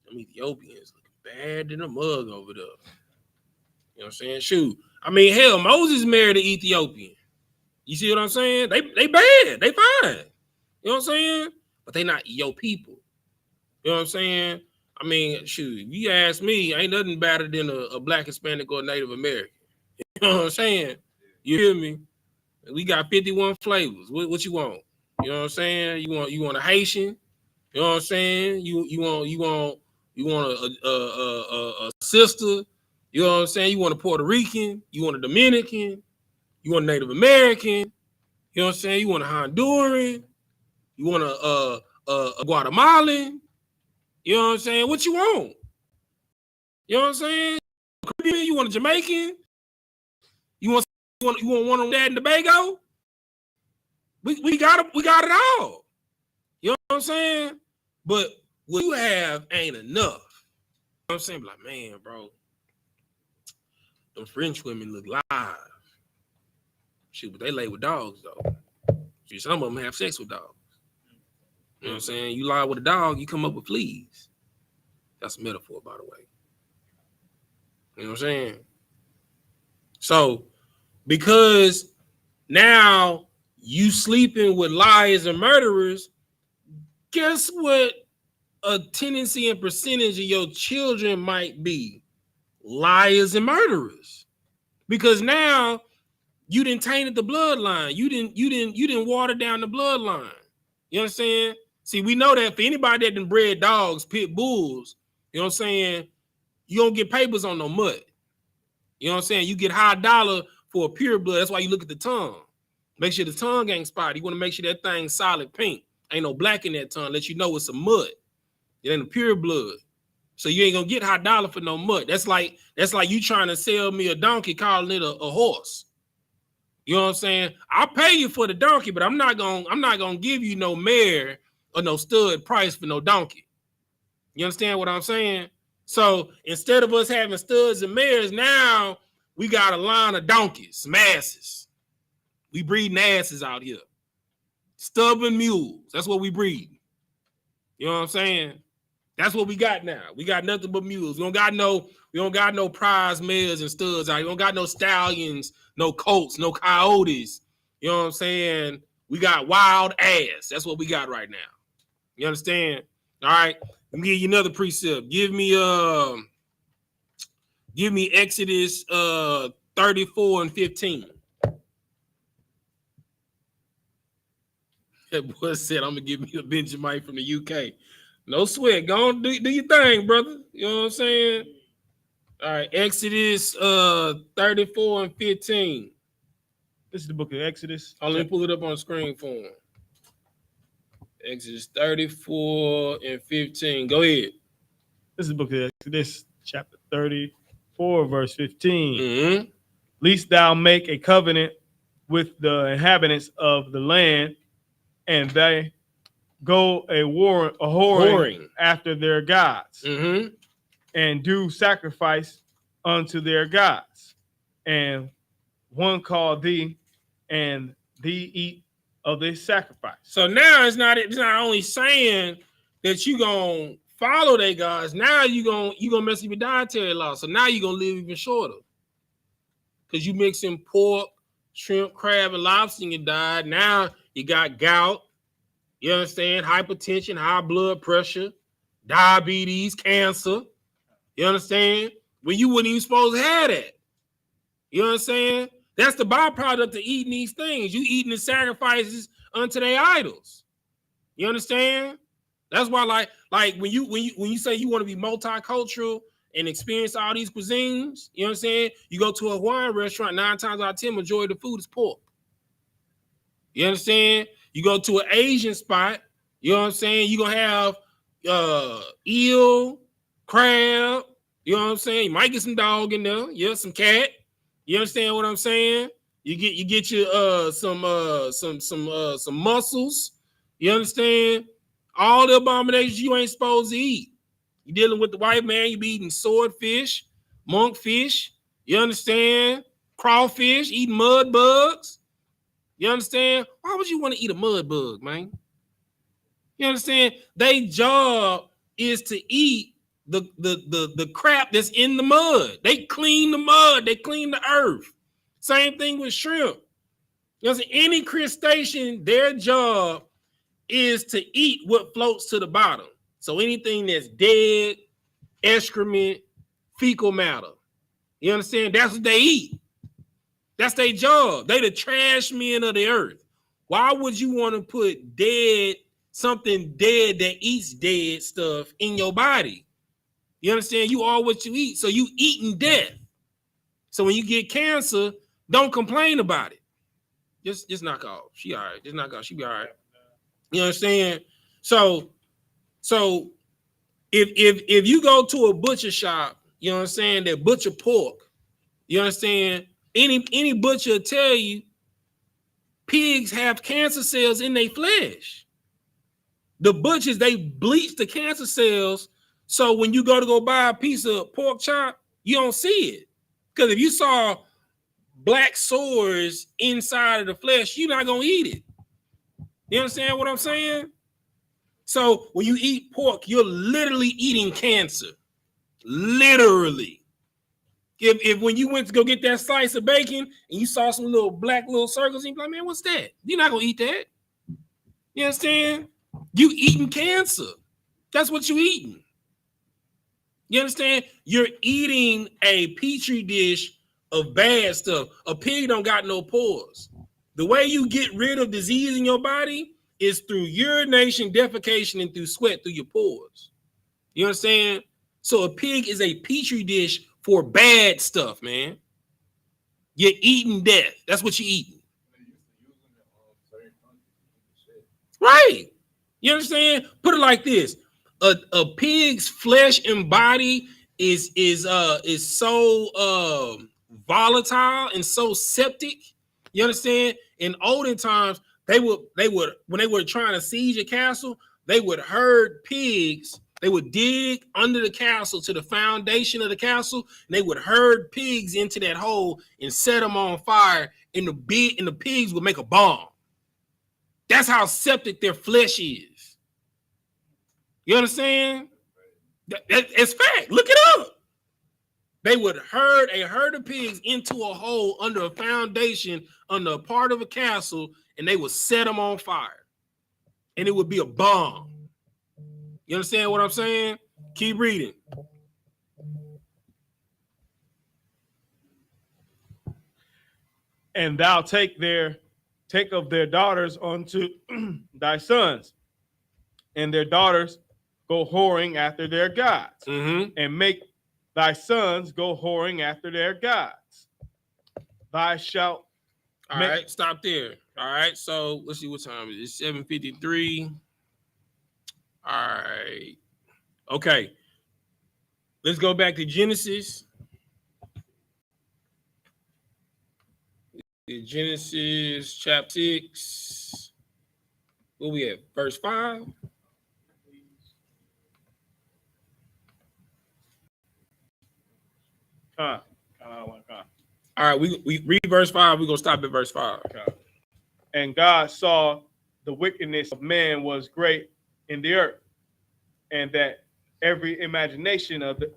them Ethiopians looking bad than a mug over there. You know what I'm saying? Shoot. I mean, hell, Moses married an Ethiopian. You see what I'm saying? They bad. They fine. You know what I'm saying? But they not your people. You know what I'm saying? I mean, shoot, if you ask me, ain't nothing better than a Black, Hispanic, or Native American. You know what I'm saying? You hear me? We got 51 flavors. What you want? You know what I'm saying? You want a Haitian? You know what I'm saying? You want a sister? You know what I'm saying? You want a Puerto Rican? You want a Dominican? You want a Native American? You know what I'm saying? You want a Honduran? You want a Guatemalan? You know what I'm saying? What you want? You know what I'm saying? You want a Jamaican? You want one on that in Tobago? We got it all. You know what I'm saying? But what you have ain't enough. You know what I'm saying? Like, man, bro, them French women look live. Shoot, but they lay with dogs though. See, some of them have sex with dogs. You know what I'm saying? You lie with a dog, you come up with fleas. That's a metaphor, by the way. You know what I'm saying? So, because now you sleeping with liars and murderers, guess what a tendency and percentage of your children might be? Liars and murderers. Because now you didn't tainted the bloodline. You didn't water down the bloodline. You understand? See, we know that for anybody that done bred dogs, pit bulls, you know what I'm saying, you don't get papers on no mud. You know what I'm saying? You get high dollar for a pure blood. That's why you look at the tongue. Make sure the tongue ain't spotted. You want to make sure that thing's solid pink. Ain't no black in that tongue. Let you know it's a mud. It ain't a pure blood. So you ain't gonna get high dollar for no mud. That's like you trying to sell me a donkey calling it a horse. You know what I'm saying? I'll pay you for the donkey, but I'm not gonna give you no mare or no stud price for no donkey. You understand what I'm saying? So instead of us having studs and mares, now we got a line of donkeys, some asses. We breeding asses out here. Stubborn mules. That's what we breed. You know what I'm saying? That's what we got now. We got nothing but mules. We don't got no prize mares and studs out here. We don't got no stallions, no colts, no coyotes. You know what I'm saying? We got wild ass. That's what we got right now. You understand? All right. Let me give you another precept. Give me Exodus 34 and 15. That boy said, I'm gonna give me a Benjamite from the UK. No sweat. Go on, do your thing, brother. You know what I'm saying? All right, Exodus 34 and 15. This is the book of Exodus. Let me pull it up on the screen for him. Exodus 34 and 15. Go ahead. This is the book of Exodus, chapter 34, verse 15. Mm-hmm. Lest thou make a covenant with the inhabitants of the land, and they go a whoring after their gods, mm-hmm. and do sacrifice unto their gods, and one call thee, and thee eat of this sacrifice. So now it's not only saying that you gonna follow their gods. Now you gonna mess up your dietary law. So now you're gonna live even shorter because you mixing pork, shrimp, crab, and lobster in your diet. Now you got gout. You understand? Hypertension, high blood pressure, diabetes, cancer. You understand? When you wouldn't even supposed to have that. You understand? That's the byproduct of eating these things. You eating the sacrifices unto their idols. You understand? That's why, like when you say you want to be multicultural and experience all these cuisines, you know what I'm saying? You go to a Hawaiian restaurant, 9 times out of 10, majority of the food is pork. You understand? You go to an Asian spot, you know what I'm saying? You're gonna have eel, crab, you know what I'm saying? You might get some dog in there, yeah, some cat. You understand what I'm saying? You get your some mussels. You understand? All the abominations you ain't supposed to eat. You dealing with the white man, you be eating swordfish, monkfish, you understand? Crawfish, eating mud bugs. You understand? Why would you want to eat a mud bug, man? You understand? Their job is to eat the crap that's in the mud. They clean the mud, they clean the earth. Same thing with shrimp. You know, any crustacean, their job is to eat what floats to the bottom. So anything that's dead, excrement, fecal matter. You understand? That's what they eat. That's their job. They the trash men of the earth. Why would you want to put something dead that eats dead stuff in your body? You understand? You are what you eat. So you eating death. So when you get cancer, don't complain about it. Just knock off. She all right. Just knock off. She be all right. You understand? So if you go to a butcher shop, you know what I'm saying, that butcher pork, you understand? Any butcher will tell you pigs have cancer cells in their flesh. The butchers, they bleach the cancer cells, so when you go buy a piece of pork chop, you don't see it. Because if you saw black sores inside of the flesh, you're not gonna eat it. You understand what I'm saying? So when you eat pork, you're literally eating cancer. Literally. If when you went to go get that slice of bacon and you saw some little black little circles, you'd be like, man, what's that? You're not gonna eat that. You understand? You eating cancer. That's what you eating. You understand? You're eating a petri dish of bad stuff. A pig don't got no pores. The way you get rid of disease in your body is through urination, defecation, and through sweat through your pores. You understand? So a pig is a petri dish for bad stuff, man. You're eating death. That's what you're eating. Right. You understand? Put it like this. A pig's flesh and body is so volatile and so septic. You understand? In olden times, they would when they were trying to siege a castle, they would herd pigs. They would dig under the castle to the foundation of the castle, and they would herd pigs into that hole and set them on fire, and the pigs would make a bomb. That's how septic their flesh is. You understand? It's fact. Look it up. They would herd a herd of pigs into a hole under a foundation, under a part of a castle, and they would set them on fire. And it would be a bomb. You understand what I'm saying? Keep reading. And thou take of their daughters unto thy sons, and their daughters go whoring after their gods, and make thy sons go whoring after their gods. Thou shalt. All right, stop there. All right, so let's see what time it is. 7:53. All right. Okay. Let's go back to Genesis. Genesis chapter 6. Where we at? Verse 5. All right, we read verse 5. We're gonna stop at verse 5. And God saw the wickedness of man was great in the earth, and that every imagination of the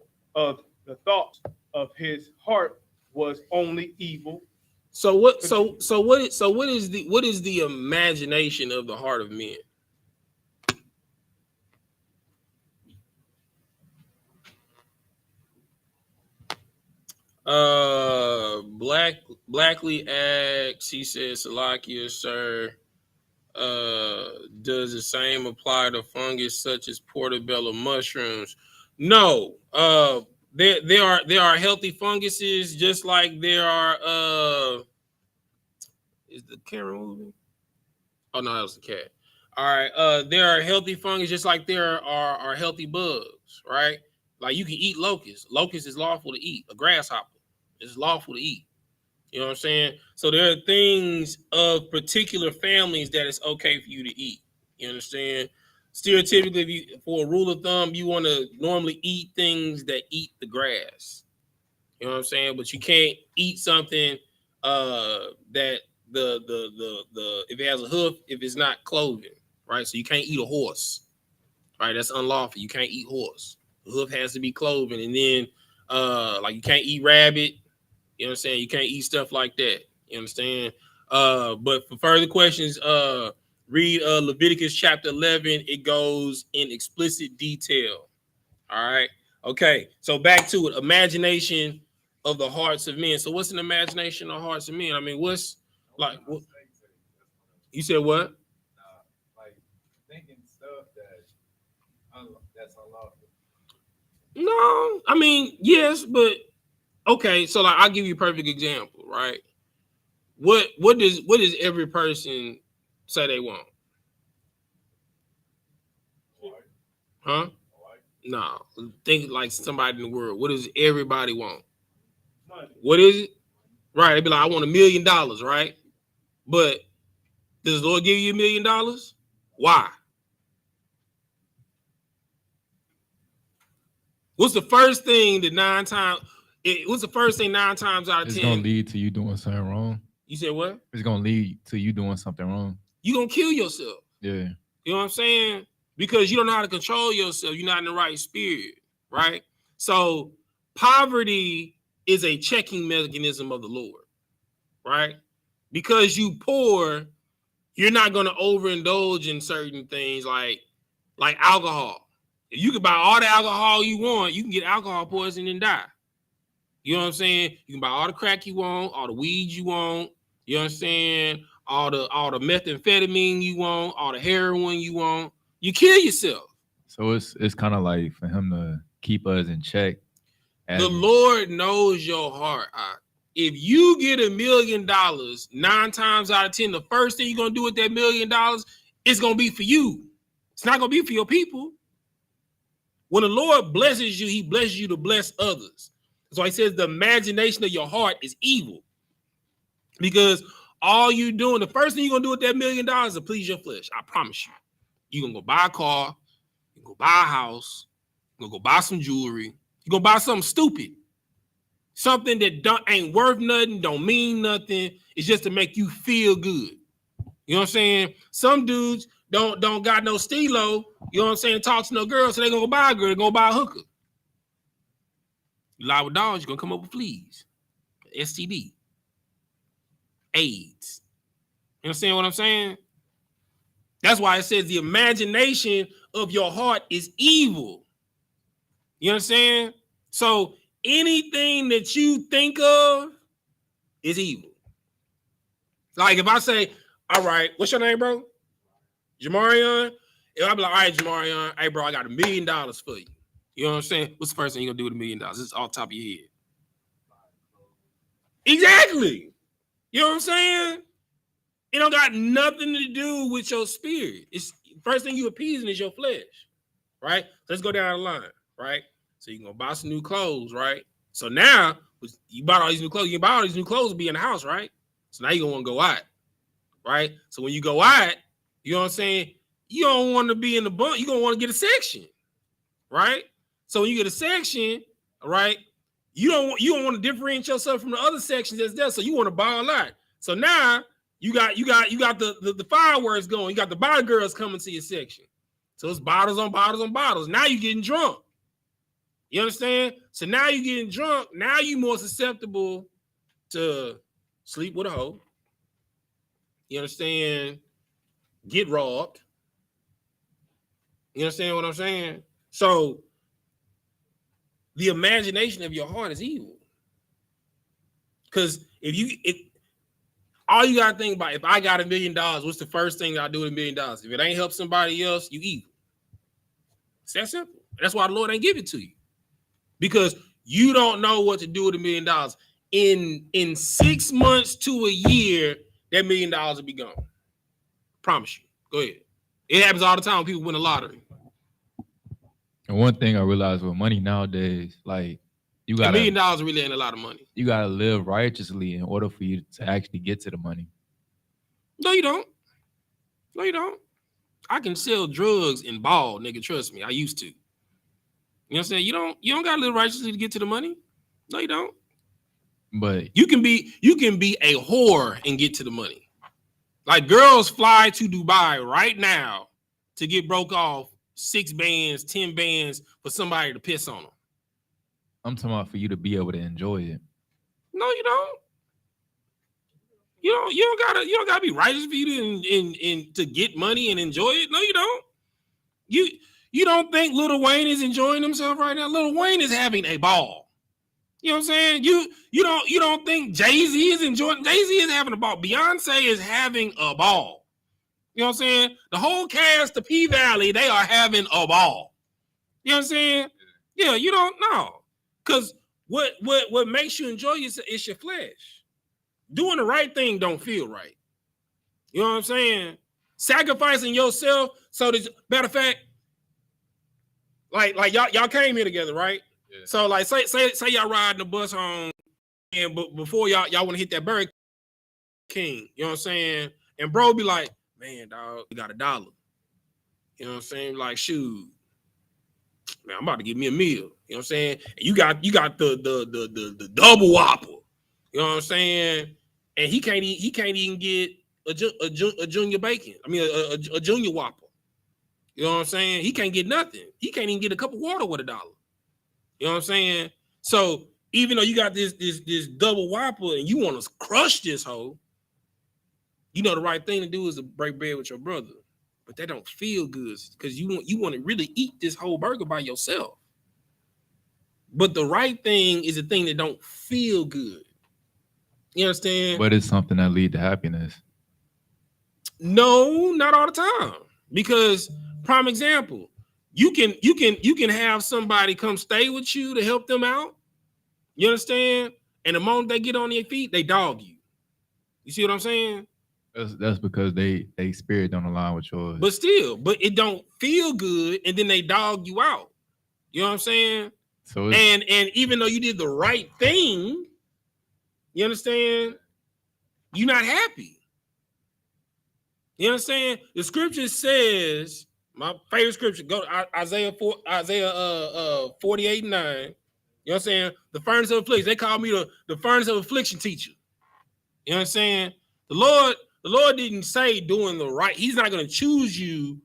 thoughts of his heart was only evil. So what is the imagination of the heart of men? Blackley asks, he says, Salakia, sir, does the same apply to fungus such as portobello mushrooms? No. There are healthy funguses, just like there are is the camera moving? Oh no, that was the cat. All right. There are healthy fungus, just like there are healthy bugs, right? Like you can eat locusts. Locust is lawful to eat. A grasshopper is lawful to eat. You know what I'm saying? So there are things of particular families that it's okay for you to eat. You understand? Stereotypically, for a rule of thumb, you want to normally eat things that eat the grass. You know what I'm saying? But you can't eat something that the if it has a hoof, if it's not cloven, right? So you can't eat a horse, right? That's unlawful. You can't eat horse. The hoof has to be cloven, and then like you can't eat rabbit. You know what I'm saying? You can't eat stuff like that. You understand? But for further questions, read Leviticus chapter 11. It goes in explicit detail. All right. Okay. So back to it. Imagination of the hearts of men. So what's an imagination of hearts of men? I mean, what's like what, you said what? Like thinking stuff that's unlawful. No, I mean, yes, but okay, so like I'll give you a perfect example, right? What does every person say they want? Huh? No. Think like somebody in the world. What does everybody want? What is it? Right. They'd be like, I want $1 million, right? But does the Lord give you $1 million? Why? What's the first thing that nine times out of 10? It's gonna lead to you doing something wrong. You said what? It's gonna lead to you doing something wrong. You're gonna kill yourself. Yeah. You know what I'm saying? Because you don't know how to control yourself. You're not in the right spirit, right? So poverty is a checking mechanism of the Lord, right? Because you poor, you're not going to overindulge in certain things like alcohol. If you can buy all the alcohol you want, you can get alcohol poisoning and die. You know what I'm saying? You can buy all the crack you want, all the weed you want. You understand? All the methamphetamine you want, all the heroin you want. You kill yourself. So it's kind of like for him to keep us in check. The Lord knows your heart. If you get $1 million, 9 times out of 10, the first thing you're gonna do with that $1 million is gonna be for you. It's not gonna be for your people. When the Lord blesses you, He blesses you to bless others. So He says the imagination of your heart is evil, because all you doing, the first thing you're gonna do with that $1 million is to please your flesh. I promise you. You're gonna go buy a car, you go buy a house, you're gonna go buy some jewelry, you're gonna buy something stupid, something that ain't worth nothing, don't mean nothing. It's just to make you feel good. You know what I'm saying? Some dudes don't got no stilo, you know what I'm saying, talk to no girl, so they're gonna go buy a girl, they're gonna buy a hooker. You lie with dogs, you're gonna come up with fleas, STD, AIDS. You understand what I'm saying? That's why it says the imagination of your heart is evil. You understand? So anything that you think of is evil. Like if I say, all right, what's your name, bro? Jamarion? If I be like, all right, Jamarion, hey, bro, I got $1 million for you. You know what I'm saying? What's the first thing you're going to do with $1 million? This is off the top of your head. Exactly. You know what I'm saying? It don't got nothing to do with your spirit. It's first thing you appeasing is your flesh, right? So let's go down the line, right? So you can go buy some new clothes, right? So now you bought all these new clothes. You can buy all these new clothes to be in the house, right? So now you're gonna want to go out, right? So when you go out, you know what I'm saying? You don't want to be in the bunk. You're gonna want to get a section, right? So when you get a section, right, you don't want to differentiate yourself from the other sections that's there. So you want to buy a lot. So now you got the fireworks going. You got the bottle girls coming to your section. So it's bottles on bottles on bottles. Now you're getting drunk. You understand? So now you're getting drunk. Now you're more susceptible to sleep with a hoe. You understand? Get robbed. You understand what I'm saying? So the imagination of your heart is evil. Because all you gotta think about, if I got $1 million, what's the first thing I do with $1 million? If it ain't help somebody else, you evil. It's that simple. That's why the Lord ain't give it to you. Because you don't know what to do with $1 million. In 6 months to a year, that $1 million will be gone. Promise you. Go ahead. It happens all the time when people win the lottery. And one thing I realized with money nowadays, like you got $1 million really ain't a lot of money. You gotta live righteously in order for you to actually get to the money. No, you don't. No, you don't. I can sell drugs and ball, nigga. Trust me, I used to. You know what I'm saying? You don't gotta live righteously to get to the money. No, you don't. But you can be a whore and get to the money. Like girls fly to Dubai right now to get broke off 6 bands, 10 bands for somebody to piss on them. I'm talking about for you to be able to enjoy it. No, you don't. You don't gotta be righteous for you to get money and enjoy it. No, you don't. You don't think Lil Wayne is enjoying himself right now? Lil Wayne is having a ball. You know what I'm saying? You don't think Jay-Z is enjoying? Jay-Z is having a ball. Beyonce is having a ball. You know what I'm saying? The whole cast of P Valley, they are having a ball. You know what I'm saying? Yeah, you don't know. Because what makes you enjoy it is your flesh. Doing the right thing don't feel right. You know what I'm saying? Sacrificing yourself. So this matter of fact, like y'all came here together, right? Yeah. So like say y'all riding the bus home, and before y'all want to hit that Burger King, you know what I'm saying? And bro be like, man, dog, you got $1. You know what I'm saying? Like, shoot, man, I'm about to give me a meal. You know what I'm saying? And you got the double whopper. You know what I'm saying? And he can't even get a junior bacon. I mean a junior whopper. You know what I'm saying? He can't get nothing. He can't even get a cup of water with $1. You know what I'm saying? So even though you got this double whopper and you want to crush this hoe, you know the right thing to do is to break bread with your brother. But that don't feel good because you want to really eat this whole burger by yourself. But the right thing is a thing that don't feel good. You understand? But it's something that lead to happiness. No, not all the time. Because prime example, you can have somebody come stay with you to help them out. You understand? And the moment they get on their feet, they dog you. You see what I'm saying? That's because they spirit don't align with yours. But still, it don't feel good, and then they dog you out. You know what I'm saying? So and even though you did the right thing, you understand, you're not happy. You understand? The scripture says, my favorite scripture, go to Isaiah 48:9. You know what I'm saying? The furnace of affliction. They call me the furnace of affliction teacher. You know what I'm saying? The Lord didn't say doing the right. He's not going to choose you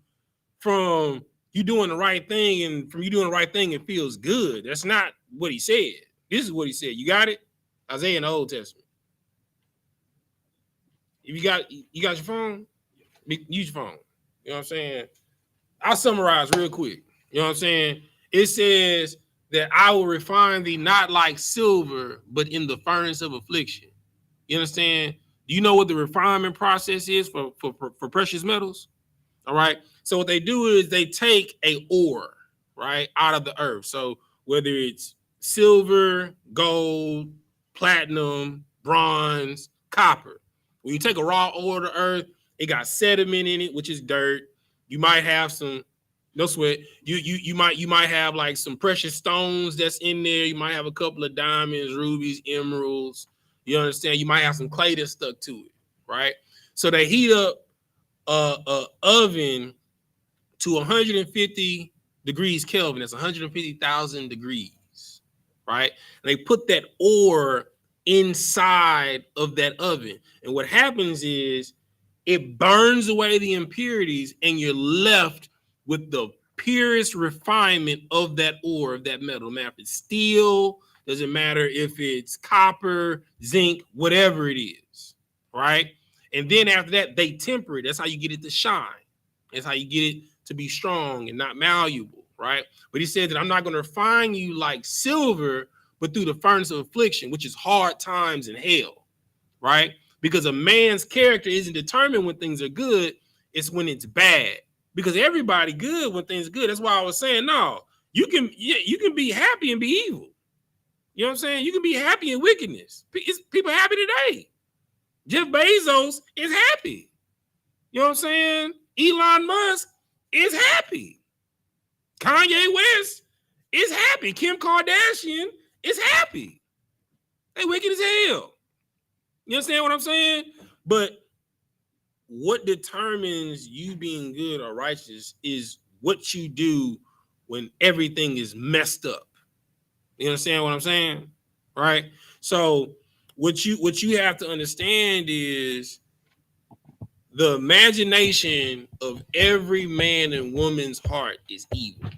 from you doing the right thing and from you doing the right thing it feels good. That's not what he said. This is what he said. You got it? Isaiah in the Old Testament. If you got your phone, use your phone. You know what I'm saying? I'll summarize real quick. You know what I'm saying? It says that I will refine thee not like silver, but in the furnace of affliction. You understand? Do you know what the refinement process is for precious metals? All right. So what they do is they take a ore, right, out of the earth. So whether it's silver, gold, platinum, bronze, copper. When you take a raw ore to earth, it got sediment in it, which is dirt. You might have some, no sweat. You might have like some precious stones that's in there. You might have a couple of diamonds, rubies, emeralds. You understand? You might have some clay that's stuck to it, right? So they heat up a oven to 150 degrees Kelvin. That's 150,000 degrees, right? And they put that ore inside of that oven. And what happens is it burns away the impurities and you're left with the purest refinement of that ore, of that metal. No matter if it's steel, doesn't matter if it's copper, zinc, whatever it is, right? And then after that, they temper it. That's how you get it to shine. That's how you get it to be strong and not malleable, right? But he said that I'm not going to refine you like silver, but through the furnace of affliction, which is hard times in hell, right? Because a man's character isn't determined when things are good, it's when it's bad. Because everybody good when things are good. That's why I was saying, no, you can be happy and be evil. You know what I'm saying? You can be happy in wickedness. People happy today. Jeff Bezos is happy. You know what I'm saying? Elon Musk is happy. Kanye West is happy. Kim Kardashian is happy. They wicked as hell. You understand what I'm saying? But what determines you being good or righteous is what you do when everything is messed up. You understand what I'm saying? Right? So what you have to understand is the imagination of every man and woman's heart is evil.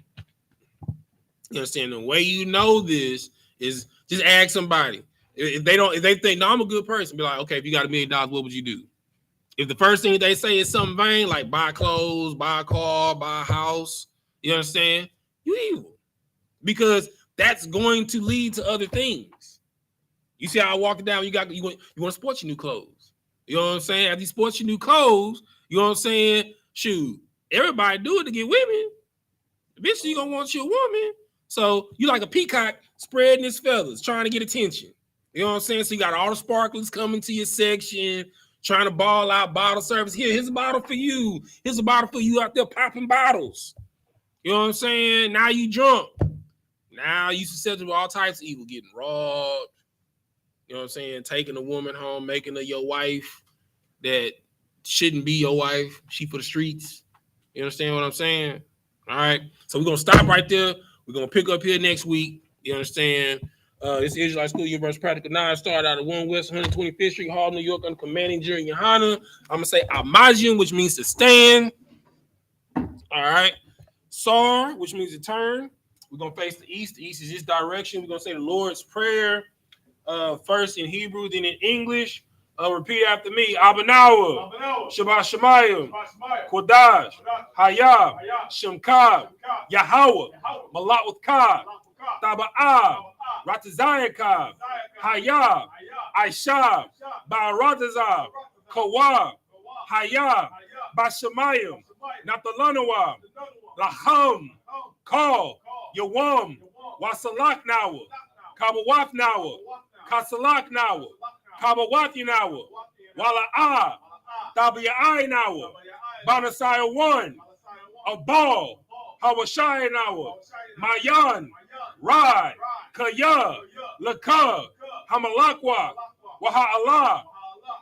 You understand? The way you know this is just ask somebody. If they think, no, I'm a good person, be like, okay, if you got $1 million, what would you do? If the first thing they say is something vain, like buy clothes, buy a car, buy a house, you understand? You evil. Because that's going to lead to other things. You see how I walk down, you want to sport your new clothes. You know what I'm saying? After you sport your new clothes, you know what I'm saying? Shoot, everybody do it to get women. Eventually, you're going to want your woman. So you like a peacock spreading his feathers, trying to get attention. You know what I'm saying? So you got all the sparklers coming to your section, trying to ball out bottle service. Here's a bottle for you. Here's a bottle for you out there popping bottles. You know what I'm saying? Now you drunk. Now you susceptible to all types of evil, getting robbed. You know what I'm saying? Taking a woman home, making her your wife that shouldn't be your wife. She for the streets. You understand what I'm saying? All right. So we're going to stop right there. We're going to pick up here next week. You understand? This is Israelite School Universe Practical 9. Started out at 1 West 125th Street, Hall, New York, under commanding Jury YAHANNA. I'm going to say Amajim, which means to stand. All right. Sar, which means to turn. We're going to face the east. The east is this direction. We're going to say the Lord's Prayer. First in Hebrew, then in English. Repeat after me. Abanawa, Shabbat Shemayim, Kodash, Hayab, Shemkab, Yahweh, Malat with Kab, Taba'ab, Ratazayakab, Hayab, Aishab, Ba'aratazab, Kawab, Hayab, Bashamayim, Nathalanawab, Laham, Kal, Yawam, Wasalak Nawa, Kabawaf Nawa, Kasalak Nawa, Kabawathi Nawa, Wala'ah, Tabi'ai Nawa, Banasaya 1, Abal, Hawashai Nawa, Mayan, Rai, Kaya, Laka, Hamalakwa, Waha'Allah,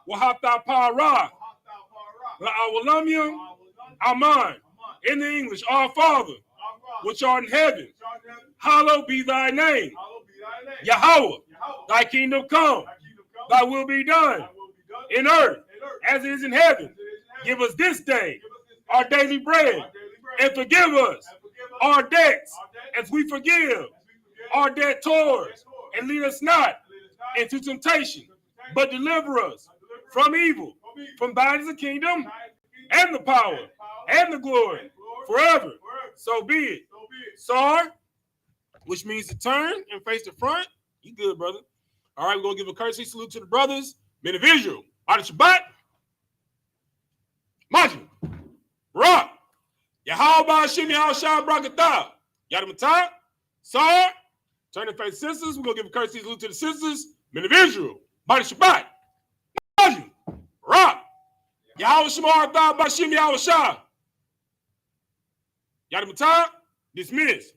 Wahatapara, La'awalamyam, Aman. In the English, our Father, which art in heaven, hallowed be thy name. Yahweh, thy kingdom come, thy will be done in earth as it is in heaven. Give us this day our daily bread, and forgive us our debts as we forgive our debtors, and lead us not into temptation, but deliver us from evil. From thine is the kingdom and the power and the glory forever. So be it. Sar, which means to turn and face the front. You good, brother. All right, we're going to give a courtesy salute to the brothers. Men of Israel. Adi Shabbat. Majim. Rock. Yahweh Shim Yahushua Brakatah. Yadamatah. Sar. Turn and face sisters. We're going to give a courtesy salute to the sisters. Men of Israel. Adi Shabbat. Majim. Rock. Yahweh Shemar Thah Bashim Yahushua. Yadamatah. Dismiss.